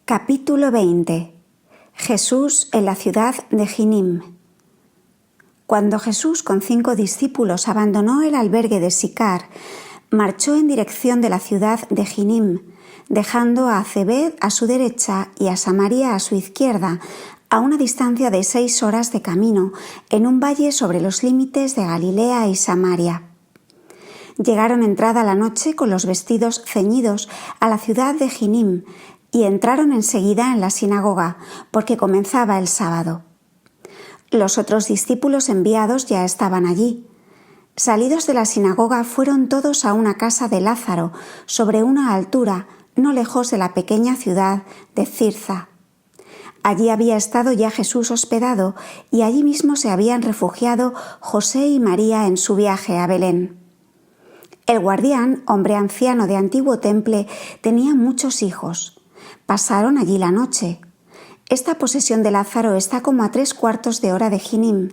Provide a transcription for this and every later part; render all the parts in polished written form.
Capítulo 20. Jesús en la ciudad de Jinim. Cuando Jesús con 5 discípulos abandonó el albergue de Sicar, marchó en dirección de la ciudad de Jinim, dejando a Zebed a su derecha y a Samaria a su izquierda, a una distancia de 6 horas de camino, en un valle sobre los límites de Galilea y Samaria. Llegaron entrada la noche con los vestidos ceñidos a la ciudad de Jinim, y entraron enseguida en la sinagoga, porque comenzaba el sábado. Los otros discípulos enviados ya estaban allí. Salidos de la sinagoga fueron todos a una casa de Lázaro, sobre una altura, no lejos de la pequeña ciudad de Cirza. Allí había estado ya Jesús hospedado, y allí mismo se habían refugiado José y María en su viaje a Belén. El guardián, hombre anciano de antiguo temple, tenía muchos hijos. Pasaron allí la noche. Esta posesión de Lázaro está como a 3/4 de hora de Jinim.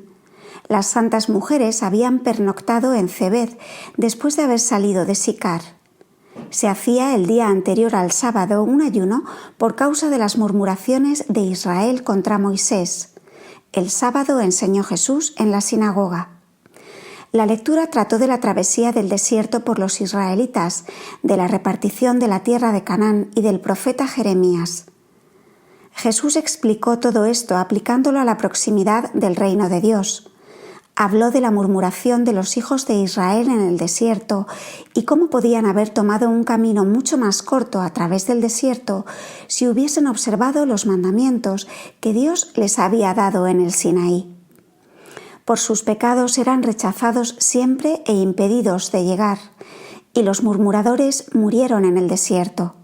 Las santas mujeres habían pernoctado en Zebed después de haber salido de Sicar. Se hacía el día anterior al sábado un ayuno por causa de las murmuraciones de Israel contra Moisés. El sábado enseñó Jesús en la sinagoga. La lectura trató de la travesía del desierto por los israelitas, de la repartición de la tierra de Canaán y del profeta Jeremías. Jesús explicó todo esto aplicándolo a la proximidad del reino de Dios. Habló de la murmuración de los hijos de Israel en el desierto y cómo podían haber tomado un camino mucho más corto a través del desierto si hubiesen observado los mandamientos que Dios les había dado en el Sinaí. Por sus pecados eran rechazados siempre e impedidos de llegar, y los murmuradores murieron en el desierto.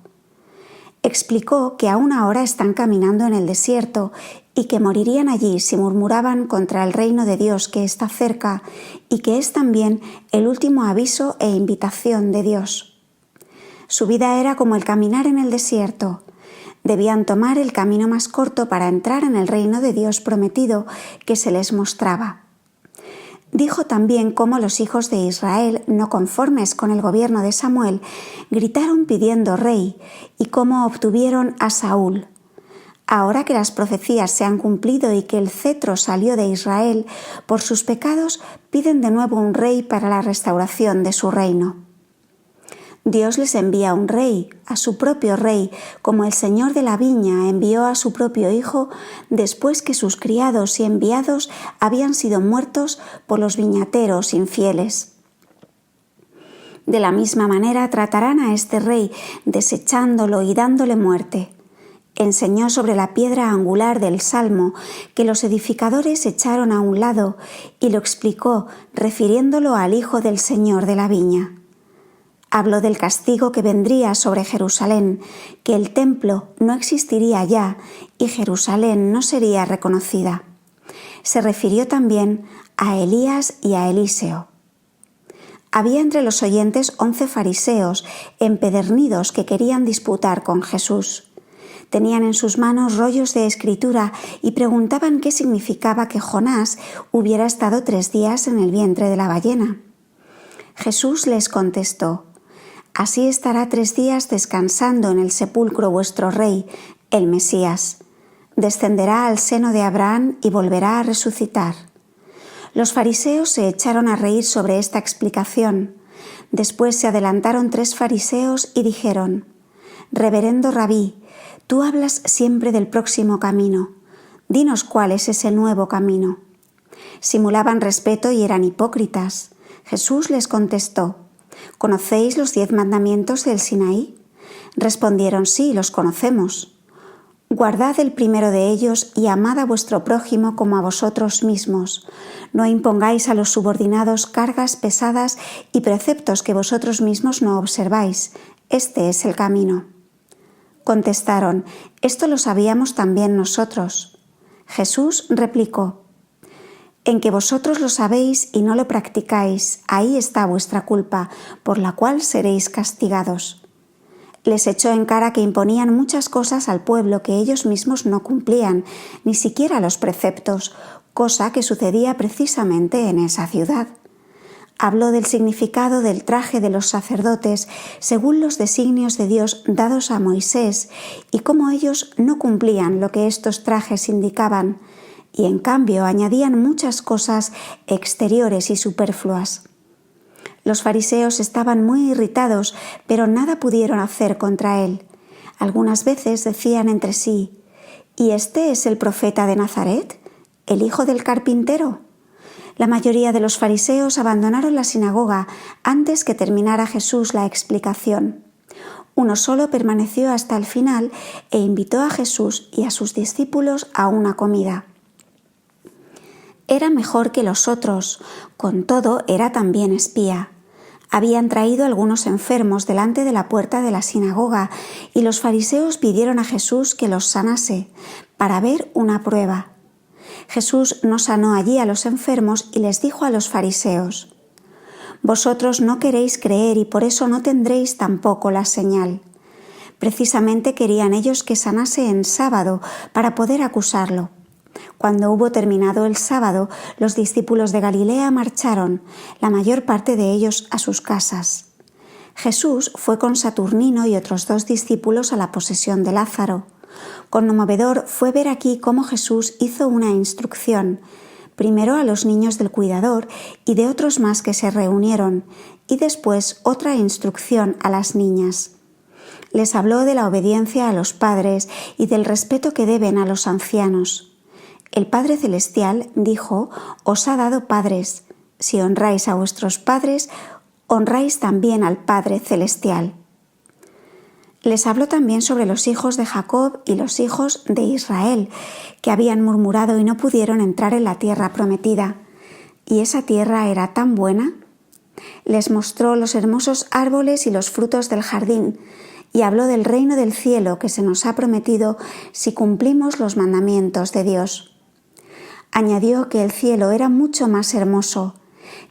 Explicó que aún ahora están caminando en el desierto y que morirían allí si murmuraban contra el reino de Dios que está cerca y que es también el último aviso e invitación de Dios. Su vida era como el caminar en el desierto. Debían tomar el camino más corto para entrar en el reino de Dios prometido que se les mostraba. Dijo también cómo los hijos de Israel, no conformes con el gobierno de Samuel, gritaron pidiendo rey y cómo obtuvieron a Saúl. Ahora que las profecías se han cumplido y que el cetro salió de Israel, por sus pecados piden de nuevo un rey para la restauración de su reino. Dios les envía un rey, a su propio rey, como el señor de la viña envió a su propio hijo después que sus criados y enviados habían sido muertos por los viñateros infieles. De la misma manera tratarán a este rey, desechándolo y dándole muerte. Enseñó sobre la piedra angular del Salmo que los edificadores echaron a un lado y lo explicó refiriéndolo al hijo del señor de la viña. Habló del castigo que vendría sobre Jerusalén, que el templo no existiría ya y Jerusalén no sería reconocida. Se refirió también a Elías y a Eliseo. Había entre los oyentes 11 fariseos empedernidos que querían disputar con Jesús. Tenían en sus manos rollos de escritura y preguntaban qué significaba que Jonás hubiera estado 3 días en el vientre de la ballena. Jesús les contestó: Así estará 3 días descansando en el sepulcro vuestro rey, el Mesías. Descenderá al seno de Abraham y volverá a resucitar. Los fariseos se echaron a reír sobre esta explicación. Después se adelantaron 3 fariseos y dijeron: Reverendo Rabí, tú hablas siempre del próximo camino. Dinos cuál es ese nuevo camino. Simulaban respeto y eran hipócritas. Jesús les contestó: ¿Conocéis los 10 mandamientos del Sinaí? Respondieron: Sí, los conocemos. Guardad el primero de ellos y amad a vuestro prójimo como a vosotros mismos. No impongáis a los subordinados cargas pesadas y preceptos que vosotros mismos no observáis. Este es el camino. Contestaron: Esto lo sabíamos también nosotros. Jesús replicó: En que vosotros lo sabéis y no lo practicáis, ahí está vuestra culpa, por la cual seréis castigados. Les echó en cara que imponían muchas cosas al pueblo que ellos mismos no cumplían, ni siquiera los preceptos, cosa que sucedía precisamente en esa ciudad. Habló del significado del traje de los sacerdotes según los designios de Dios dados a Moisés y cómo ellos no cumplían lo que estos trajes indicaban y en cambio añadían muchas cosas exteriores y superfluas. Los fariseos estaban muy irritados, pero nada pudieron hacer contra él. Algunas veces decían entre sí: ¿y este es el profeta de Nazaret, el hijo del carpintero? La mayoría de los fariseos abandonaron la sinagoga antes que terminara Jesús la explicación. Uno solo permaneció hasta el final e invitó a Jesús y a sus discípulos a una comida. Era mejor que los otros, con todo era también espía. Habían traído algunos enfermos delante de la puerta de la sinagoga y los fariseos pidieron a Jesús que los sanase, para ver una prueba. Jesús no sanó allí a los enfermos y les dijo a los fariseos: «Vosotros no queréis creer y por eso no tendréis tampoco la señal». Precisamente querían ellos que sanase en sábado para poder acusarlo. Cuando hubo terminado el sábado, los discípulos de Galilea marcharon, la mayor parte de ellos a sus casas. Jesús fue con Saturnino y otros 2 discípulos a la posesión de Lázaro. Conmovedor fue ver aquí cómo Jesús hizo una instrucción, primero a los niños del cuidador y de otros más que se reunieron, y después otra instrucción a las niñas. Les habló de la obediencia a los padres y del respeto que deben a los ancianos. El Padre Celestial dijo: «Os ha dado padres. Si honráis a vuestros padres, honráis también al Padre Celestial». Les habló también sobre los hijos de Jacob y los hijos de Israel, que habían murmurado y no pudieron entrar en la tierra prometida. ¿Y esa tierra era tan buena? Les mostró los hermosos árboles y los frutos del jardín, y habló del reino del cielo que se nos ha prometido si cumplimos los mandamientos de Dios. Añadió que el cielo era mucho más hermoso,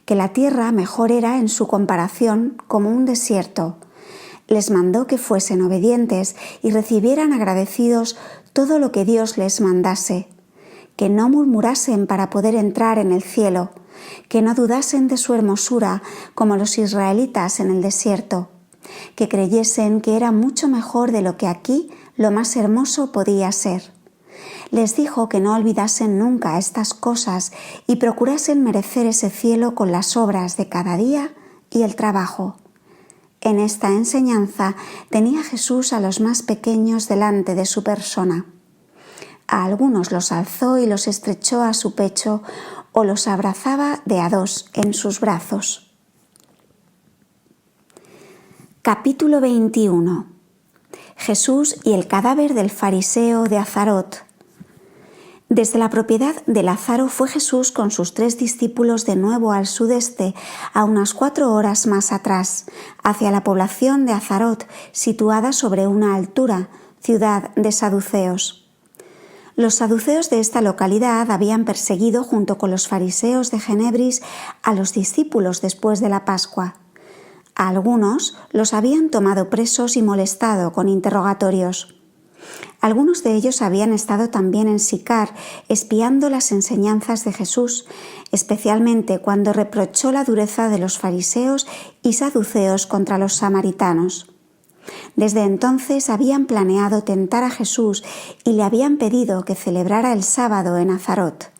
que la tierra mejor era en su comparación como un desierto. Les mandó que fuesen obedientes y recibieran agradecidos todo lo que Dios les mandase, que no murmurasen para poder entrar en el cielo, que no dudasen de su hermosura como los israelitas en el desierto, que creyesen que era mucho mejor de lo que aquí lo más hermoso podía ser. Les dijo que no olvidasen nunca estas cosas y procurasen merecer ese cielo con las obras de cada día y el trabajo. En esta enseñanza tenía Jesús a los más pequeños delante de su persona. A algunos los alzó y los estrechó a su pecho o los abrazaba de a 2 en sus brazos. Capítulo 21. Jesús y el cadáver del fariseo de Azarot. Desde la propiedad de Lázaro fue Jesús con sus 3 discípulos de nuevo al sudeste, a unas 4 horas más atrás, hacia la población de Azarot, situada sobre una altura, ciudad de saduceos. Los saduceos de esta localidad habían perseguido junto con los fariseos de Genebris a los discípulos después de la Pascua. A algunos los habían tomado presos y molestado con interrogatorios. Algunos de ellos habían estado también en Sicar, espiando las enseñanzas de Jesús, especialmente cuando reprochó la dureza de los fariseos y saduceos contra los samaritanos. Desde entonces habían planeado tentar a Jesús y le habían pedido que celebrara el sábado en Azarot.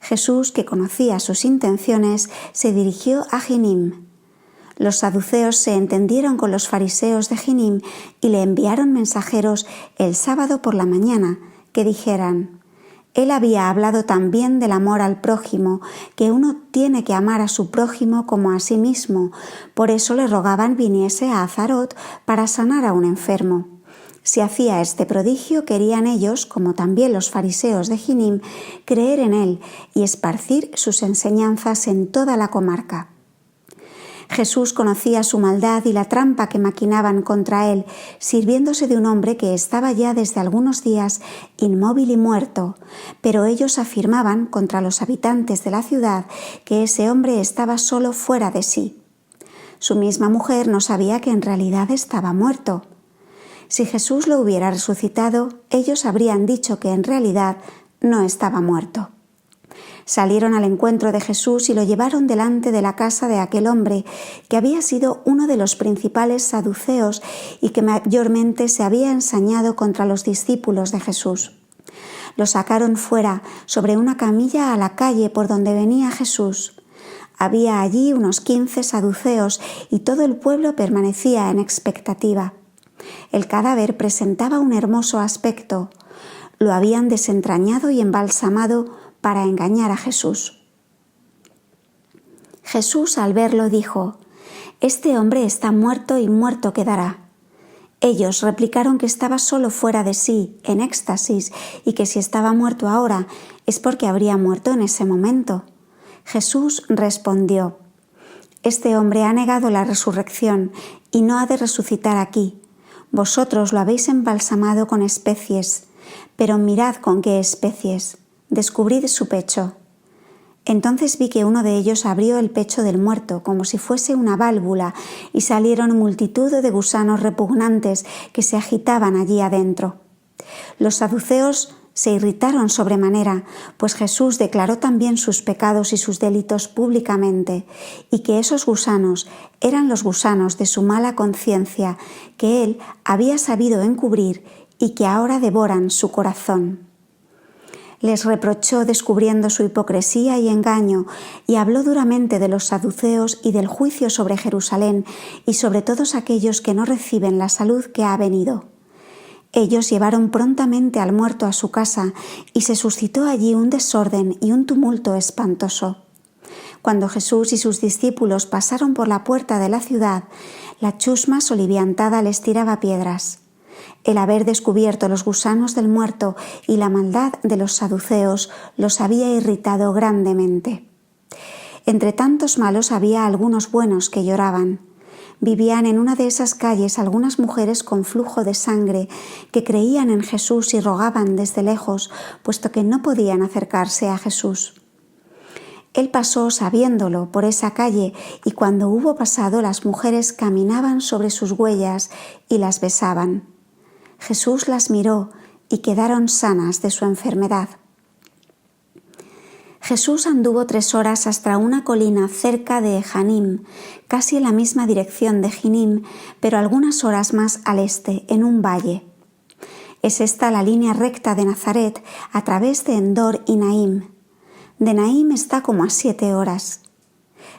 Jesús, que conocía sus intenciones, se dirigió a Jinim. Los saduceos se entendieron con los fariseos de Jinim y le enviaron mensajeros el sábado por la mañana que dijeran: «Él había hablado también del amor al prójimo, que uno tiene que amar a su prójimo como a sí mismo. Por eso le rogaban viniese a Azarot para sanar a un enfermo». Si hacía este prodigio, querían ellos, como también los fariseos de Jinim, creer en él y esparcir sus enseñanzas en toda la comarca. Jesús conocía su maldad y la trampa que maquinaban contra él, sirviéndose de un hombre que estaba ya desde algunos días inmóvil y muerto, pero ellos afirmaban contra los habitantes de la ciudad que ese hombre estaba solo fuera de sí. Su misma mujer no sabía que en realidad estaba muerto. Si Jesús lo hubiera resucitado, ellos habrían dicho que en realidad no estaba muerto. Salieron al encuentro de Jesús y lo llevaron delante de la casa de aquel hombre que había sido uno de los principales saduceos y que mayormente se había ensañado contra los discípulos de Jesús. Lo sacaron fuera sobre una camilla a la calle por donde venía Jesús. Había allí unos 15 saduceos y todo el pueblo permanecía en expectativa. El cadáver presentaba un hermoso aspecto. Lo habían desentrañado y embalsamado para engañar a Jesús. Jesús, al verlo, dijo: «Este hombre está muerto y muerto quedará». Ellos replicaron que estaba solo fuera de sí, en éxtasis, y que si estaba muerto ahora es porque habría muerto en ese momento. Jesús respondió: «Este hombre ha negado la resurrección y no ha de resucitar aquí. Vosotros lo habéis embalsamado con especies, pero mirad con qué especies. Descubrid su pecho». Entonces vi que uno de ellos abrió el pecho del muerto como si fuese una válvula y salieron multitud de gusanos repugnantes que se agitaban allí adentro. Los saduceos se irritaron sobremanera, pues Jesús declaró también sus pecados y sus delitos públicamente, y que esos gusanos eran los gusanos de su mala conciencia que él había sabido encubrir y que ahora devoran su corazón. Les reprochó descubriendo su hipocresía y engaño, y habló duramente de los saduceos y del juicio sobre Jerusalén y sobre todos aquellos que no reciben la salud que ha venido. Ellos llevaron prontamente al muerto a su casa y se suscitó allí un desorden y un tumulto espantoso. Cuando Jesús y sus discípulos pasaron por la puerta de la ciudad, la chusma soliviantada les tiraba piedras. El haber descubierto los gusanos del muerto y la maldad de los saduceos los había irritado grandemente. Entre tantos malos había algunos buenos que lloraban. Vivían en una de esas calles algunas mujeres con flujo de sangre que creían en Jesús y rogaban desde lejos, puesto que no podían acercarse a Jesús. Él pasó sabiéndolo por esa calle y cuando hubo pasado las mujeres caminaban sobre sus huellas y las besaban. Jesús las miró y quedaron sanas de su enfermedad. Jesús anduvo 3 horas hasta una colina cerca de Ejanim, casi en la misma dirección de Ginim, pero algunas horas más al este, en un valle. Es esta la línea recta de Nazaret a través de Endor y Naim. De Naim está como a 7 horas.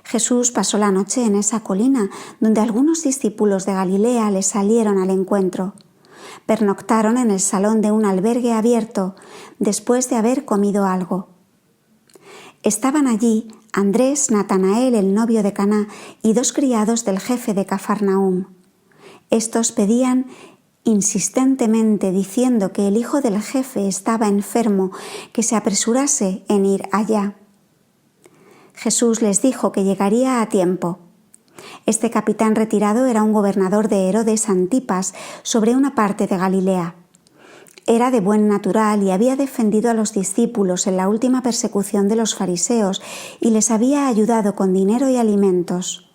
Jesús pasó la noche en esa colina, donde algunos discípulos de Galilea le salieron al encuentro. Pernoctaron en el salón de un albergue abierto, después de haber comido algo. Estaban allí Andrés, Natanael, el novio de Caná, y 2 criados del jefe de Cafarnaúm. Estos pedían insistentemente, diciendo que el hijo del jefe estaba enfermo, que se apresurase en ir allá. Jesús les dijo que llegaría a tiempo. Este capitán retirado era un gobernador de Herodes Antipas sobre una parte de Galilea. Era de buen natural y había defendido a los discípulos en la última persecución de los fariseos y les había ayudado con dinero y alimentos.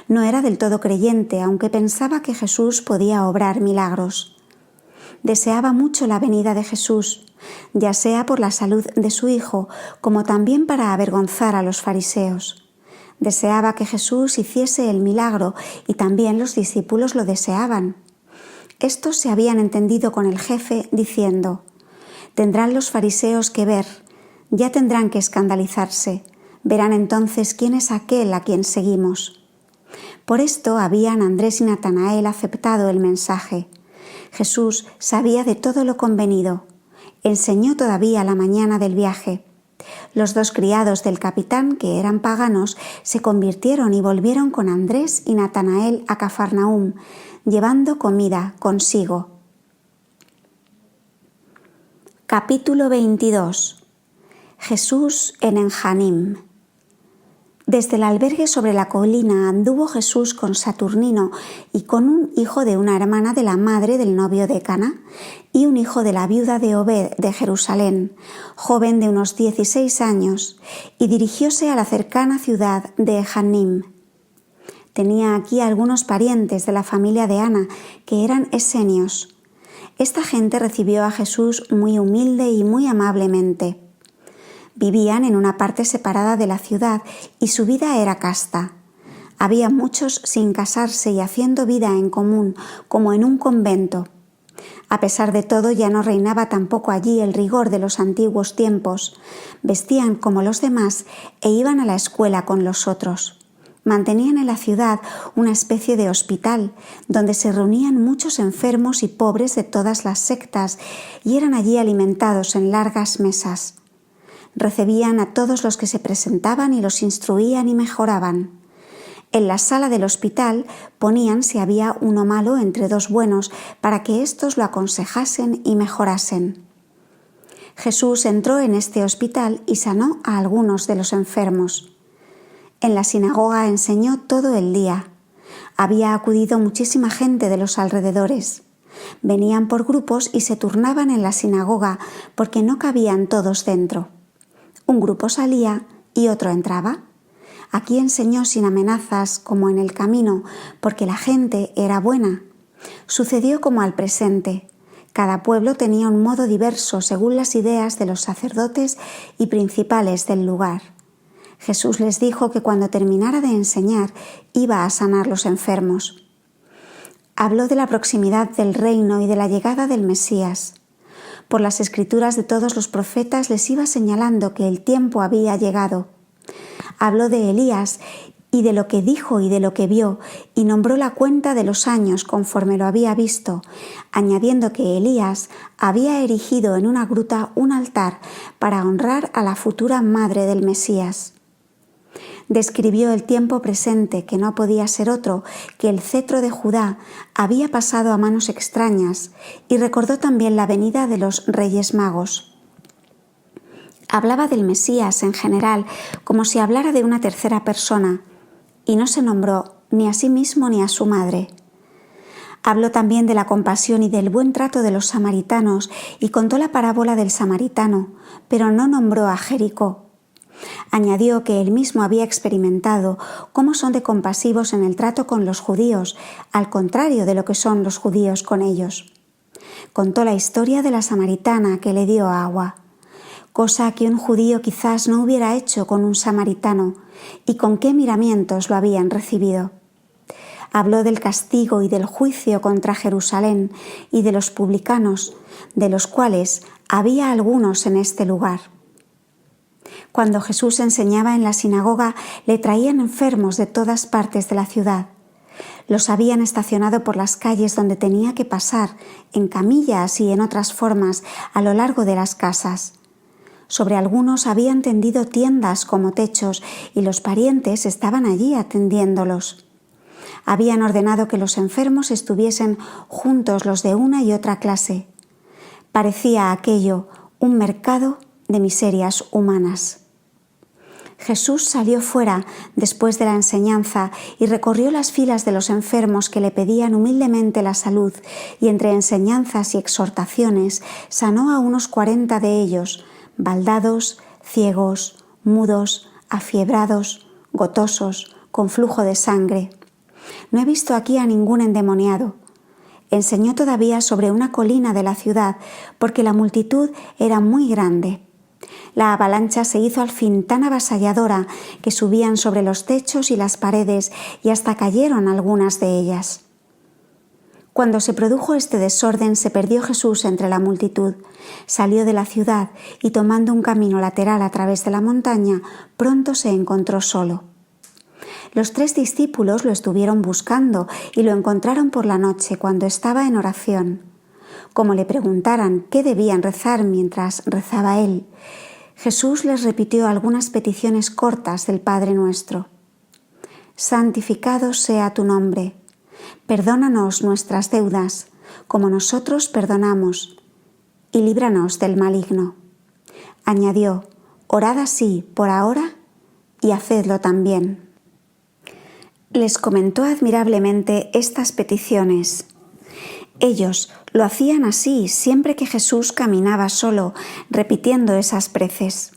No era del todo creyente, aunque pensaba que Jesús podía obrar milagros. Deseaba mucho la venida de Jesús, ya sea por la salud de su hijo, como también para avergonzar a los fariseos. Deseaba que Jesús hiciese el milagro y también los discípulos lo deseaban. Estos se habían entendido con el jefe diciendo: «Tendrán los fariseos que ver, ya tendrán que escandalizarse, verán entonces quién es aquel a quien seguimos». Por esto habían Andrés y Natanael aceptado el mensaje. Jesús sabía de todo lo convenido. Enseñó todavía la mañana del viaje. Los 2 criados del capitán, que eran paganos, se convirtieron y volvieron con Andrés y Natanael a Cafarnaúm, llevando comida consigo. Capítulo 22. Jesús en Enjanim. Desde el albergue sobre la colina anduvo Jesús con Saturnino y con un hijo de una hermana de la madre del novio de Caná y un hijo de la viuda de Obed de Jerusalén, joven de unos 16 años, y dirigióse a la cercana ciudad de Ejanim. Tenía aquí algunos parientes de la familia de Ana, que eran esenios. Esta gente recibió a Jesús muy humilde y muy amablemente. Vivían en una parte separada de la ciudad y su vida era casta. Había muchos sin casarse y haciendo vida en común, como en un convento. A pesar de todo, ya no reinaba tampoco allí el rigor de los antiguos tiempos. Vestían como los demás e iban a la escuela con los otros. Mantenían en la ciudad una especie de hospital, donde se reunían muchos enfermos y pobres de todas las sectas y eran allí alimentados en largas mesas. Recibían a todos los que se presentaban y los instruían y mejoraban. En la sala del hospital ponían si había uno malo entre dos buenos para que éstos lo aconsejasen y mejorasen. Jesús entró en este hospital y sanó a algunos de los enfermos. En la sinagoga enseñó todo el día. Había acudido muchísima gente de los alrededores. Venían por grupos y se turnaban en la sinagoga porque no cabían todos dentro. Un grupo salía y otro entraba. Aquí enseñó sin amenazas como en el camino, porque la gente era buena. Sucedió como al presente. Cada pueblo tenía un modo diverso según las ideas de los sacerdotes y principales del lugar. Jesús les dijo que cuando terminara de enseñar iba a sanar los enfermos. Habló de la proximidad del reino y de la llegada del Mesías. Por las escrituras de todos los profetas les iba señalando que el tiempo había llegado. Habló de Elías y de lo que dijo y de lo que vio, y nombró la cuenta de los años conforme lo había visto, añadiendo que Elías había erigido en una gruta un altar para honrar a la futura madre del Mesías. Describió el tiempo presente, que no podía ser otro, que el cetro de Judá había pasado a manos extrañas, y recordó también la venida de los Reyes Magos. Hablaba del Mesías en general como si hablara de una tercera persona, y no se nombró ni a sí mismo ni a su madre. Habló también de la compasión y del buen trato de los samaritanos y contó la parábola del samaritano, pero no nombró a Jericó. Añadió que él mismo había experimentado cómo son de compasivos en el trato con los judíos, al contrario de lo que son los judíos con ellos. Contó la historia de la samaritana que le dio agua, cosa que un judío quizás no hubiera hecho con un samaritano, y con qué miramientos lo habían recibido. Habló del castigo y del juicio contra Jerusalén y de los publicanos, de los cuales había algunos en este lugar. Cuando Jesús enseñaba en la sinagoga, le traían enfermos de todas partes de la ciudad. Los habían estacionado por las calles donde tenía que pasar, en camillas y en otras formas, a lo largo de las casas. Sobre algunos habían tendido tiendas como techos y los parientes estaban allí atendiéndolos. Habían ordenado que los enfermos estuviesen juntos los de una y otra clase. Parecía aquello un mercado de miserias humanas. Jesús salió fuera después de la enseñanza y recorrió las filas de los enfermos que le pedían humildemente la salud, y entre enseñanzas y exhortaciones sanó a unos 40 de ellos, baldados, ciegos, mudos, afiebrados, gotosos, con flujo de sangre. No he visto aquí a ningún endemoniado. Enseñó todavía sobre una colina de la ciudad, porque la multitud era muy grande. La avalancha se hizo al fin tan avasalladora que subían sobre los techos y las paredes y hasta cayeron algunas de ellas. Cuando se produjo este desorden, se perdió Jesús entre la multitud. Salió de la ciudad y, tomando un camino lateral a través de la montaña, pronto se encontró solo. Los 3 discípulos lo estuvieron buscando y lo encontraron por la noche cuando estaba en oración. Como le preguntaran qué debían rezar mientras rezaba él, Jesús les repitió algunas peticiones cortas del Padre Nuestro. Santificado sea tu nombre. Perdónanos nuestras deudas, como nosotros perdonamos, y líbranos del maligno. Añadió, orad así por ahora y hacedlo también. Les comentó admirablemente estas peticiones. Ellos lo hacían así siempre que Jesús caminaba solo, repitiendo esas preces.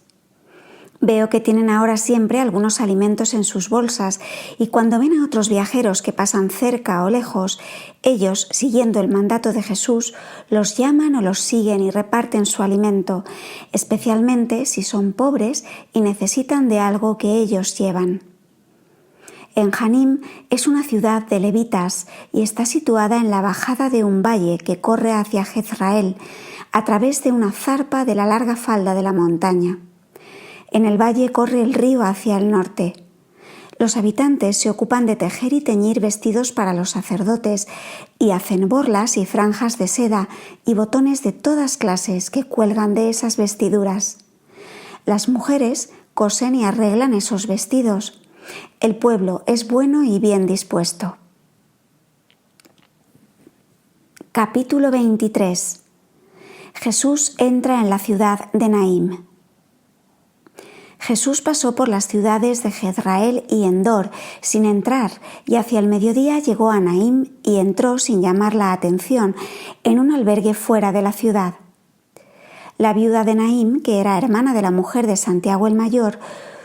Veo que tienen ahora siempre algunos alimentos en sus bolsas y cuando ven a otros viajeros que pasan cerca o lejos, ellos, siguiendo el mandato de Jesús, los llaman o los siguen y reparten su alimento, especialmente si son pobres y necesitan de algo que ellos llevan. En Hanim es una ciudad de levitas y está situada en la bajada de un valle que corre hacia Jezrael a través de una zarpa de la larga falda de la montaña. En el valle corre el río hacia el norte. Los habitantes se ocupan de tejer y teñir vestidos para los sacerdotes y hacen borlas y franjas de seda y botones de todas clases que cuelgan de esas vestiduras. Las mujeres cosen y arreglan esos vestidos. El pueblo es bueno y bien dispuesto. Capítulo 23. Jesús entra en la ciudad de Naim. Jesús pasó por las ciudades de Jezrael y Endor sin entrar y hacia el mediodía llegó a Naim y entró sin llamar la atención en un albergue fuera de la ciudad. La viuda de Naim, que era hermana de la mujer de Santiago el Mayor,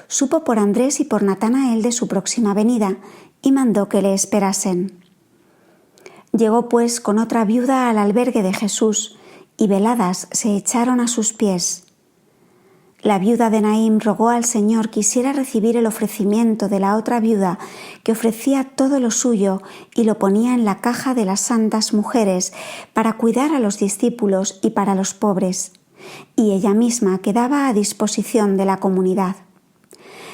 supo por Andrés y por Natanael de su próxima venida y mandó que le esperasen. Llegó pues con otra viuda al albergue de Jesús y veladas se echaron a sus pies. La viuda de Naim rogó al Señor quisiera recibir el ofrecimiento de la otra viuda que ofrecía todo lo suyo y lo ponía en la caja de las santas mujeres para cuidar a los discípulos y para los pobres, y ella misma quedaba a disposición de la comunidad.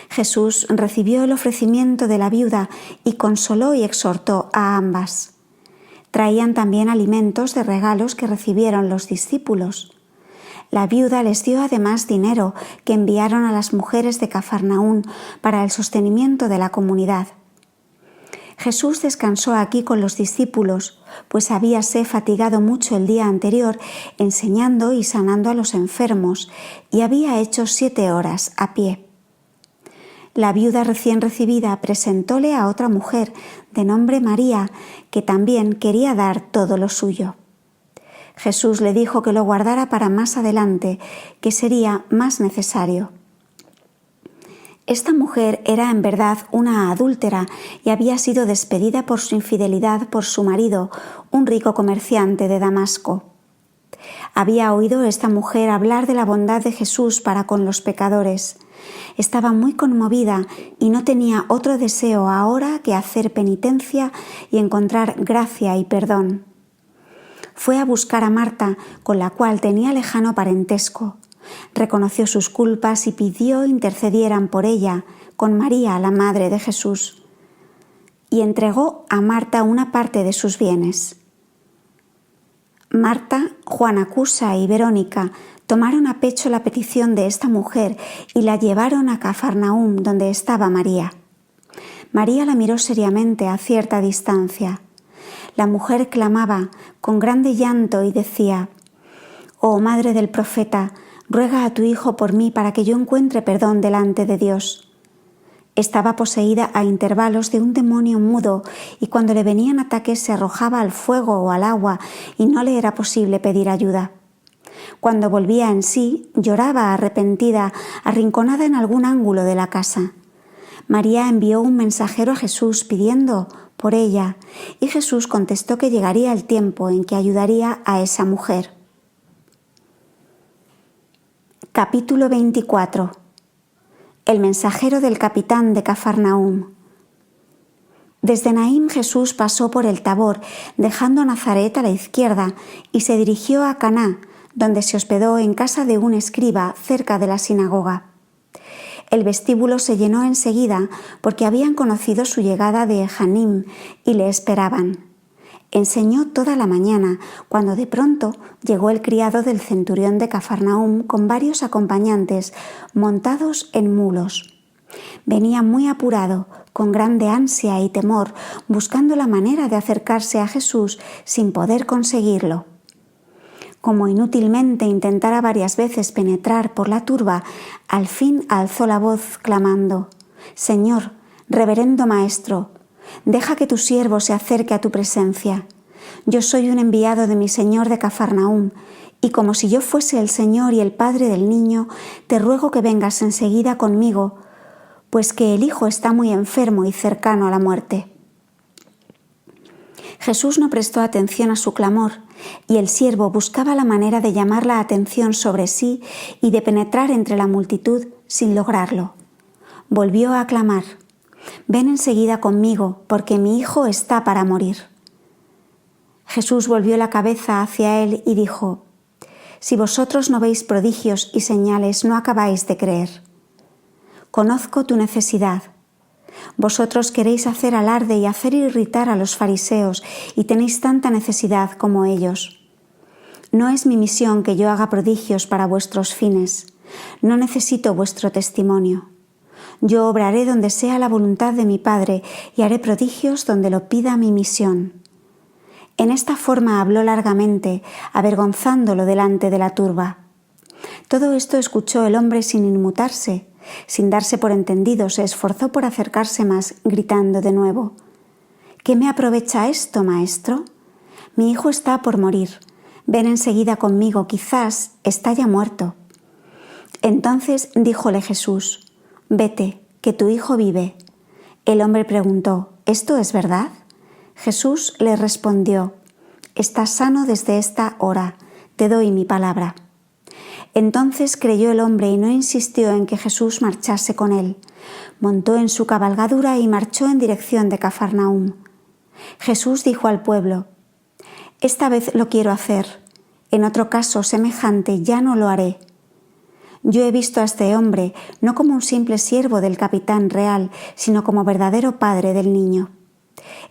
Jesús recibió el ofrecimiento de la viuda y consoló y exhortó a ambas. Traían también alimentos de regalos que recibieron los discípulos. La viuda les dio además dinero que enviaron a las mujeres de Cafarnaún para el sostenimiento de la comunidad. Jesús descansó aquí con los discípulos, pues habíase fatigado mucho el día anterior enseñando y sanando a los enfermos, y había hecho 7 horas a pie. La viuda recién recibida presentóle a otra mujer de nombre María, que también quería dar todo lo suyo. Jesús le dijo que lo guardara para más adelante, que sería más necesario. Esta mujer era en verdad una adúltera y había sido despedida por su infidelidad por su marido, un rico comerciante de Damasco. Había oído esta mujer hablar de la bondad de Jesús para con los pecadores. Estaba muy conmovida y no tenía otro deseo ahora que hacer penitencia y encontrar gracia y perdón. Fue a buscar a Marta, con la cual tenía lejano parentesco. Reconoció sus culpas y pidió intercedieran por ella, con María, la madre de Jesús. Y entregó a Marta una parte de sus bienes. Marta, Juana Cusa y Verónica tomaron a pecho la petición de esta mujer y la llevaron a Cafarnaúm, donde estaba María. María la miró seriamente a cierta distancia. La mujer clamaba con grande llanto y decía: «Oh madre del profeta, ruega a tu hijo por mí para que yo encuentre perdón delante de Dios». Estaba poseída a intervalos de un demonio mudo y cuando le venían ataques se arrojaba al fuego o al agua y no le era posible pedir ayuda. Cuando volvía en sí, lloraba arrepentida, arrinconada en algún ángulo de la casa. María envió un mensajero a Jesús pidiendo por ella, y Jesús contestó que llegaría el tiempo en que ayudaría a esa mujer. Capítulo 24. El mensajero del capitán de Cafarnaúm. Desde Naim Jesús pasó por el Tabor, dejando Nazaret a la izquierda, y se dirigió a Caná, donde se hospedó en casa de un escriba cerca de la sinagoga. El vestíbulo se llenó enseguida porque habían conocido su llegada de Hanim y le esperaban. Enseñó toda la mañana, cuando de pronto llegó el criado del centurión de Cafarnaúm con varios acompañantes montados en mulos. Venía muy apurado, con grande ansia y temor, buscando la manera de acercarse a Jesús sin poder conseguirlo. Como inútilmente intentara varias veces penetrar por la turba, al fin alzó la voz clamando: «Señor, reverendo maestro, deja que tu siervo se acerque a tu presencia. Yo soy un enviado de mi señor de Cafarnaúm, y como si yo fuese el Señor y el Padre del niño, te ruego que vengas enseguida conmigo, pues que el hijo está muy enfermo y cercano a la muerte». Jesús no prestó atención a su clamor, y el siervo buscaba la manera de llamar la atención sobre sí y de penetrar entre la multitud sin lograrlo. Volvió a clamar: «Ven enseguida conmigo, porque mi hijo está para morir». Jesús volvió la cabeza hacia él y dijo: «Si vosotros no veis prodigios y señales, no acabáis de creer. Conozco tu necesidad. Vosotros queréis hacer alarde y hacer irritar a los fariseos y tenéis tanta necesidad como ellos. No es mi misión que yo haga prodigios para vuestros fines. No necesito vuestro testimonio. Yo obraré donde sea la voluntad de mi Padre y haré prodigios donde lo pida mi misión». En esta forma habló largamente, avergonzándolo delante de la turba. Todo esto escuchó el hombre sin inmutarse. Sin darse por entendido, se esforzó por acercarse más, gritando de nuevo: «¿Qué me aprovecha esto, maestro? Mi hijo está por morir. Ven enseguida conmigo, quizás está ya muerto». Entonces díjole Jesús: «Vete, que tu hijo vive». El hombre preguntó: «¿Esto es verdad?». Jesús le respondió: «Estás sano desde esta hora, te doy mi palabra». Entonces creyó el hombre y no insistió en que Jesús marchase con él. Montó en su cabalgadura y marchó en dirección de Cafarnaúm. Jesús dijo al pueblo: «Esta vez lo quiero hacer, en otro caso semejante ya no lo haré». Yo he visto a este hombre no como un simple siervo del capitán real, sino como verdadero padre del niño.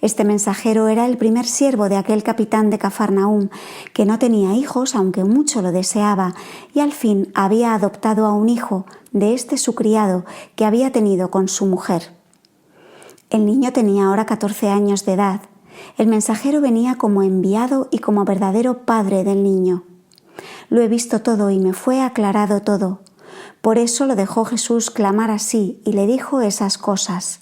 Este mensajero era el primer siervo de aquel capitán de Cafarnaúm, que no tenía hijos, aunque mucho lo deseaba, y al fin había adoptado a un hijo de este su criado que había tenido con su mujer. El niño tenía ahora 14 años de edad. El mensajero venía como enviado y como verdadero padre del niño. Lo he visto todo y me fue aclarado todo. Por eso lo dejó Jesús clamar así y le dijo esas cosas.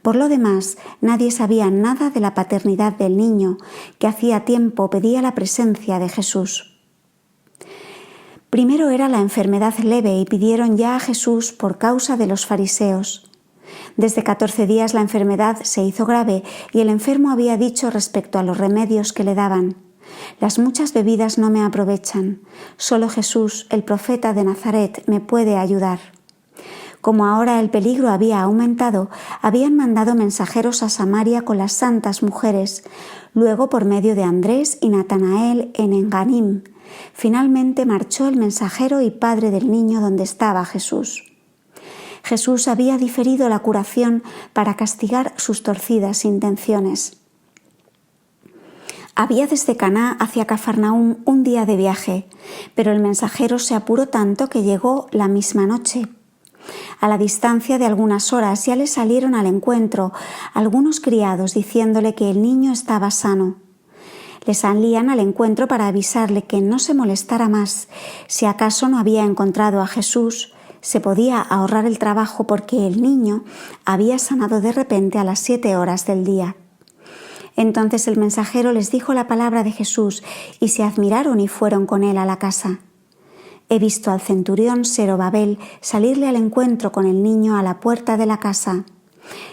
Por lo demás, nadie sabía nada de la paternidad del niño, que hacía tiempo pedía la presencia de Jesús. Primero era la enfermedad leve y pidieron ya a Jesús por causa de los fariseos. Desde 14 días la enfermedad se hizo grave y el enfermo había dicho respecto a los remedios que le daban: «Las muchas bebidas no me aprovechan. Solo Jesús, el profeta de Nazaret, me puede ayudar». Como ahora el peligro había aumentado, habían mandado mensajeros a Samaria con las santas mujeres, luego por medio de Andrés y Natanael en Enganim. Finalmente marchó el mensajero y padre del niño donde estaba Jesús. Jesús había diferido la curación para castigar sus torcidas intenciones. Había desde Caná hacia Cafarnaúm un día de viaje, pero el mensajero se apuró tanto que llegó la misma noche. A la distancia de algunas horas ya le salieron al encuentro algunos criados diciéndole que el niño estaba sano. Le salían al encuentro para avisarle que no se molestara más. Si acaso no había encontrado a Jesús, se podía ahorrar el trabajo porque el niño había sanado de repente a las 7 horas del día. Entonces el mensajero les dijo la palabra de Jesús y se admiraron y fueron con él a la casa. He visto al centurión Zorobabel salirle al encuentro con el niño a la puerta de la casa.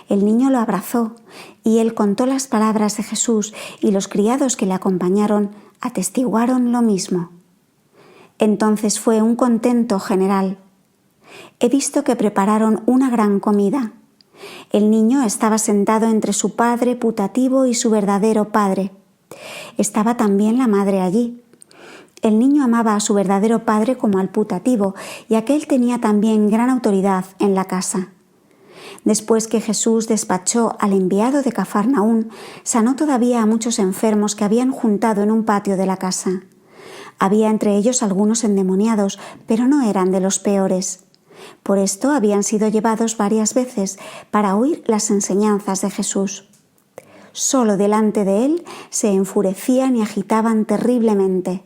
El niño lo abrazó y él contó las palabras de Jesús y los criados que le acompañaron atestiguaron lo mismo. Entonces fue un contento general. He visto que prepararon una gran comida. El niño estaba sentado entre su padre putativo y su verdadero padre. Estaba también la madre allí. El niño amaba a su verdadero padre como al putativo, y aquel tenía también gran autoridad en la casa. Después que Jesús despachó al enviado de Cafarnaúm, sanó todavía a muchos enfermos que habían juntado en un patio de la casa. Había entre ellos algunos endemoniados, pero no eran de los peores. Por esto habían sido llevados varias veces para oír las enseñanzas de Jesús. Solo delante de él se enfurecían y agitaban terriblemente.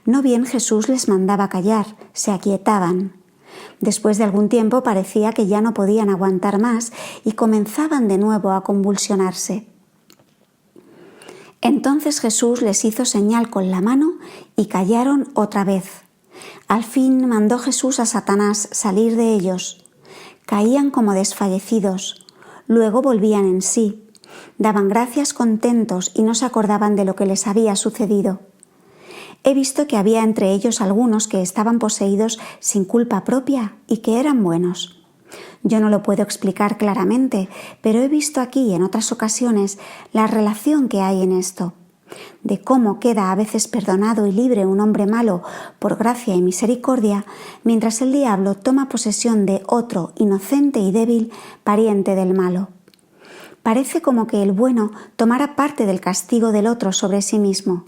No bien Jesús les mandaba callar, se aquietaban. Después de algún tiempo parecía que ya no podían aguantar más y comenzaban de nuevo a convulsionarse. Entonces Jesús les hizo señal con la mano y callaron otra vez. Al fin mandó Jesús a Satanás salir de ellos. Caían como desfallecidos, luego volvían en sí, daban gracias contentos y no se acordaban de lo que les había sucedido. He visto que había entre ellos algunos que estaban poseídos sin culpa propia y que eran buenos. Yo no lo puedo explicar claramente, pero he visto aquí y en otras ocasiones la relación que hay en esto, de cómo queda a veces perdonado y libre un hombre malo por gracia y misericordia, mientras el diablo toma posesión de otro inocente y débil pariente del malo. Parece como que el bueno tomara parte del castigo del otro sobre sí mismo.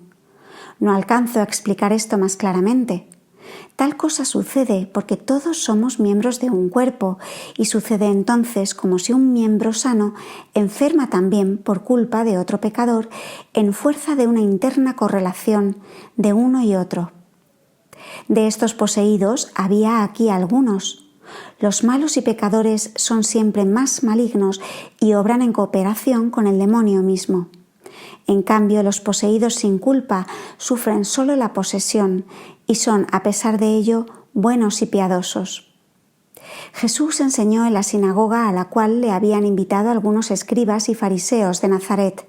No alcanzo a explicar esto más claramente. Tal cosa sucede porque todos somos miembros de un cuerpo y sucede entonces como si un miembro sano enferma también por culpa de otro pecador en fuerza de una interna correlación de uno y otro. De estos poseídos había aquí algunos. Los malos y pecadores son siempre más malignos y obran en cooperación con el demonio mismo. En cambio, los poseídos sin culpa sufren solo la posesión y son, a pesar de ello, buenos y piadosos. Jesús enseñó en la sinagoga a la cual le habían invitado algunos escribas y fariseos de Nazaret.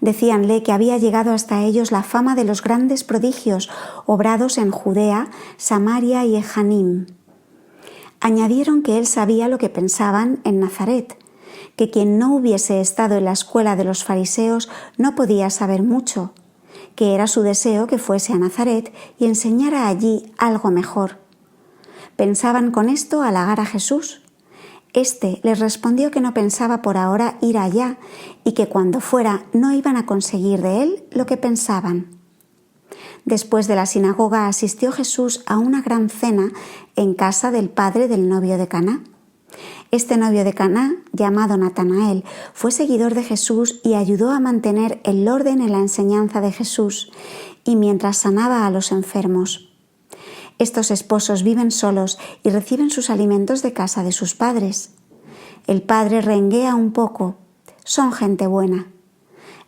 Decíanle que había llegado hasta ellos la fama de los grandes prodigios obrados en Judea, Samaria y Ejanim. Añadieron que él sabía lo que pensaban en Nazaret, que quien no hubiese estado en la escuela de los fariseos no podía saber mucho, que era su deseo que fuese a Nazaret y enseñara allí algo mejor. Pensaban con esto halagar a Jesús. Este les respondió que no pensaba por ahora ir allá y que cuando fuera no iban a conseguir de él lo que pensaban. Después de la sinagoga asistió Jesús a una gran cena en casa del padre del novio de Caná. Este novio de Caná, llamado Natanael, fue seguidor de Jesús y ayudó a mantener el orden en la enseñanza de Jesús y mientras sanaba a los enfermos. Estos esposos viven solos y reciben sus alimentos de casa de sus padres. El padre renguea un poco. Son gente buena.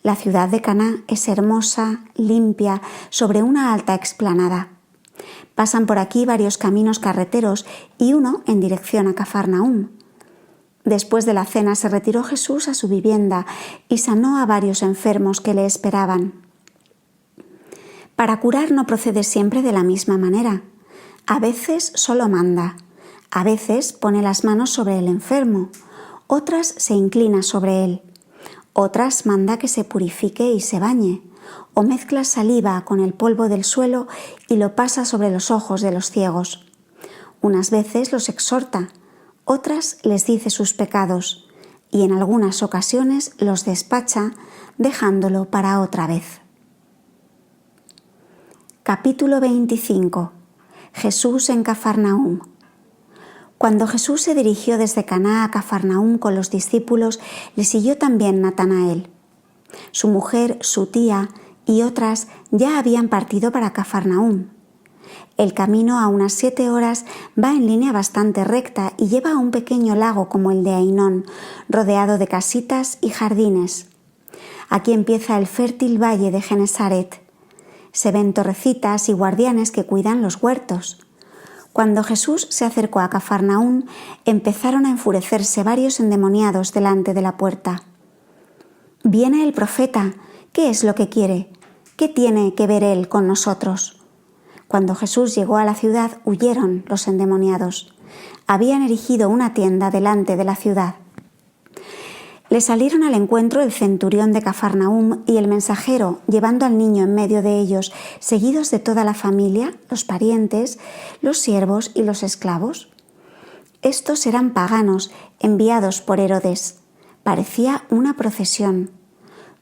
La ciudad de Caná es hermosa, limpia, sobre una alta explanada. Pasan por aquí varios caminos carreteros y uno en dirección a Cafarnaúm. Después de la cena se retiró Jesús a su vivienda y sanó a varios enfermos que le esperaban. Para curar no procede siempre de la misma manera. A veces solo manda, a veces pone las manos sobre el enfermo, otras se inclina sobre él, otras manda que se purifique y se bañe, o mezcla saliva con el polvo del suelo y lo pasa sobre los ojos de los ciegos. Unas veces los exhorta, otras les dice sus pecados y en algunas ocasiones los despacha dejándolo para otra vez. Capítulo 25. Jesús en Cafarnaúm. Cuando Jesús se dirigió desde Caná a Cafarnaúm con los discípulos, le siguió también Natanael. Su mujer, su tía y otras ya habían partido para Cafarnaúm. El camino a unas 7 horas va en línea bastante recta y lleva a un pequeño lago como el de Ainón, rodeado de casitas y jardines. Aquí empieza el fértil valle de Genesaret. Se ven torrecitas y guardianes que cuidan los huertos. Cuando Jesús se acercó a Cafarnaúm, empezaron a enfurecerse varios endemoniados delante de la puerta. «Viene el profeta, ¿qué es lo que quiere? ¿Qué tiene que ver él con nosotros?» Cuando Jesús llegó a la ciudad, huyeron los endemoniados. Habían erigido una tienda delante de la ciudad. Le salieron al encuentro el centurión de Cafarnaúm y el mensajero, llevando al niño en medio de ellos, seguidos de toda la familia, los parientes, los siervos y los esclavos. Estos eran paganos, enviados por Herodes. Parecía una procesión.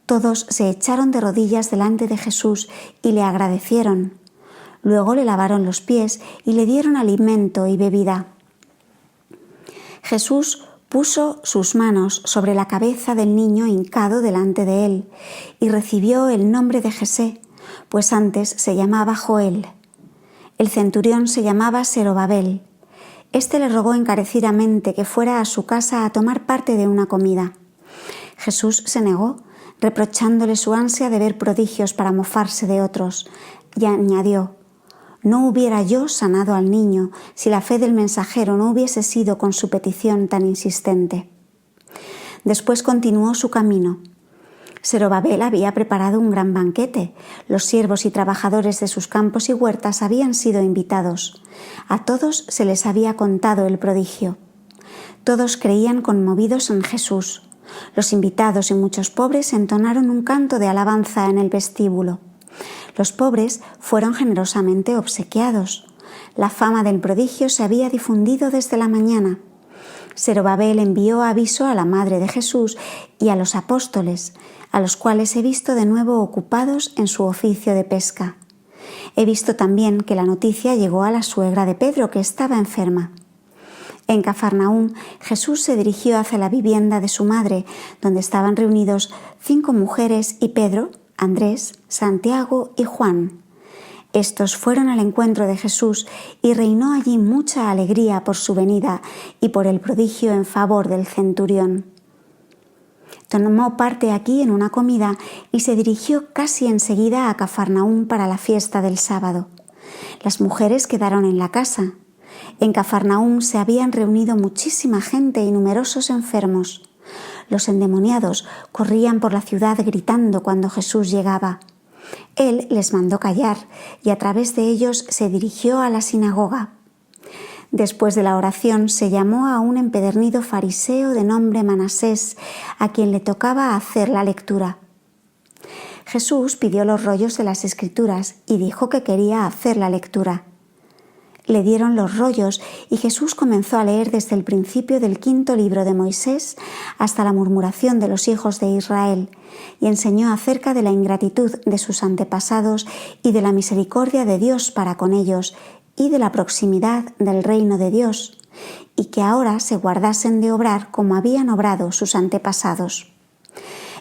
Todos se echaron de rodillas delante de Jesús y le agradecieron. Luego le lavaron los pies y le dieron alimento y bebida. Jesús puso sus manos sobre la cabeza del niño hincado delante de él y recibió el nombre de Jesé, pues antes se llamaba Joel. El centurión se llamaba Serobabel. Este le rogó encarecidamente que fuera a su casa a tomar parte de una comida. Jesús se negó, reprochándole su ansia de ver prodigios para mofarse de otros, y añadió: «No hubiera yo sanado al niño si la fe del mensajero no hubiese sido con su petición tan insistente». Después continuó su camino. Zorobabel había preparado un gran banquete. Los siervos y trabajadores de sus campos y huertas habían sido invitados. A todos se les había contado el prodigio. Todos creían conmovidos en Jesús. Los invitados y muchos pobres entonaron un canto de alabanza en el vestíbulo. Los pobres fueron generosamente obsequiados. La fama del prodigio se había difundido desde la mañana. Zorobabel envió aviso a la madre de Jesús y a los apóstoles, a los cuales he visto de nuevo ocupados en su oficio de pesca. He visto también que la noticia llegó a la suegra de Pedro, que estaba enferma. En Cafarnaúm, Jesús se dirigió hacia la vivienda de su madre, donde estaban reunidos 5 mujeres y Pedro, Andrés, Santiago y Juan. Estos fueron al encuentro de Jesús y reinó allí mucha alegría por su venida y por el prodigio en favor del centurión. Tomó parte aquí en una comida y se dirigió casi enseguida a Cafarnaúm para la fiesta del sábado. Las mujeres quedaron en la casa. En Cafarnaúm se habían reunido muchísima gente y numerosos enfermos. Los endemoniados corrían por la ciudad gritando cuando Jesús llegaba. Él les mandó callar y a través de ellos se dirigió a la sinagoga. Después de la oración se llamó a un empedernido fariseo de nombre Manasés, a quien le tocaba hacer la lectura. Jesús pidió los rollos de las Escrituras y dijo que quería hacer la lectura. Le dieron los rollos y Jesús comenzó a leer desde el principio del 5.º libro de Moisés hasta la murmuración de los hijos de Israel, y enseñó acerca de la ingratitud de sus antepasados y de la misericordia de Dios para con ellos y de la proximidad del reino de Dios, y que ahora se guardasen de obrar como habían obrado sus antepasados.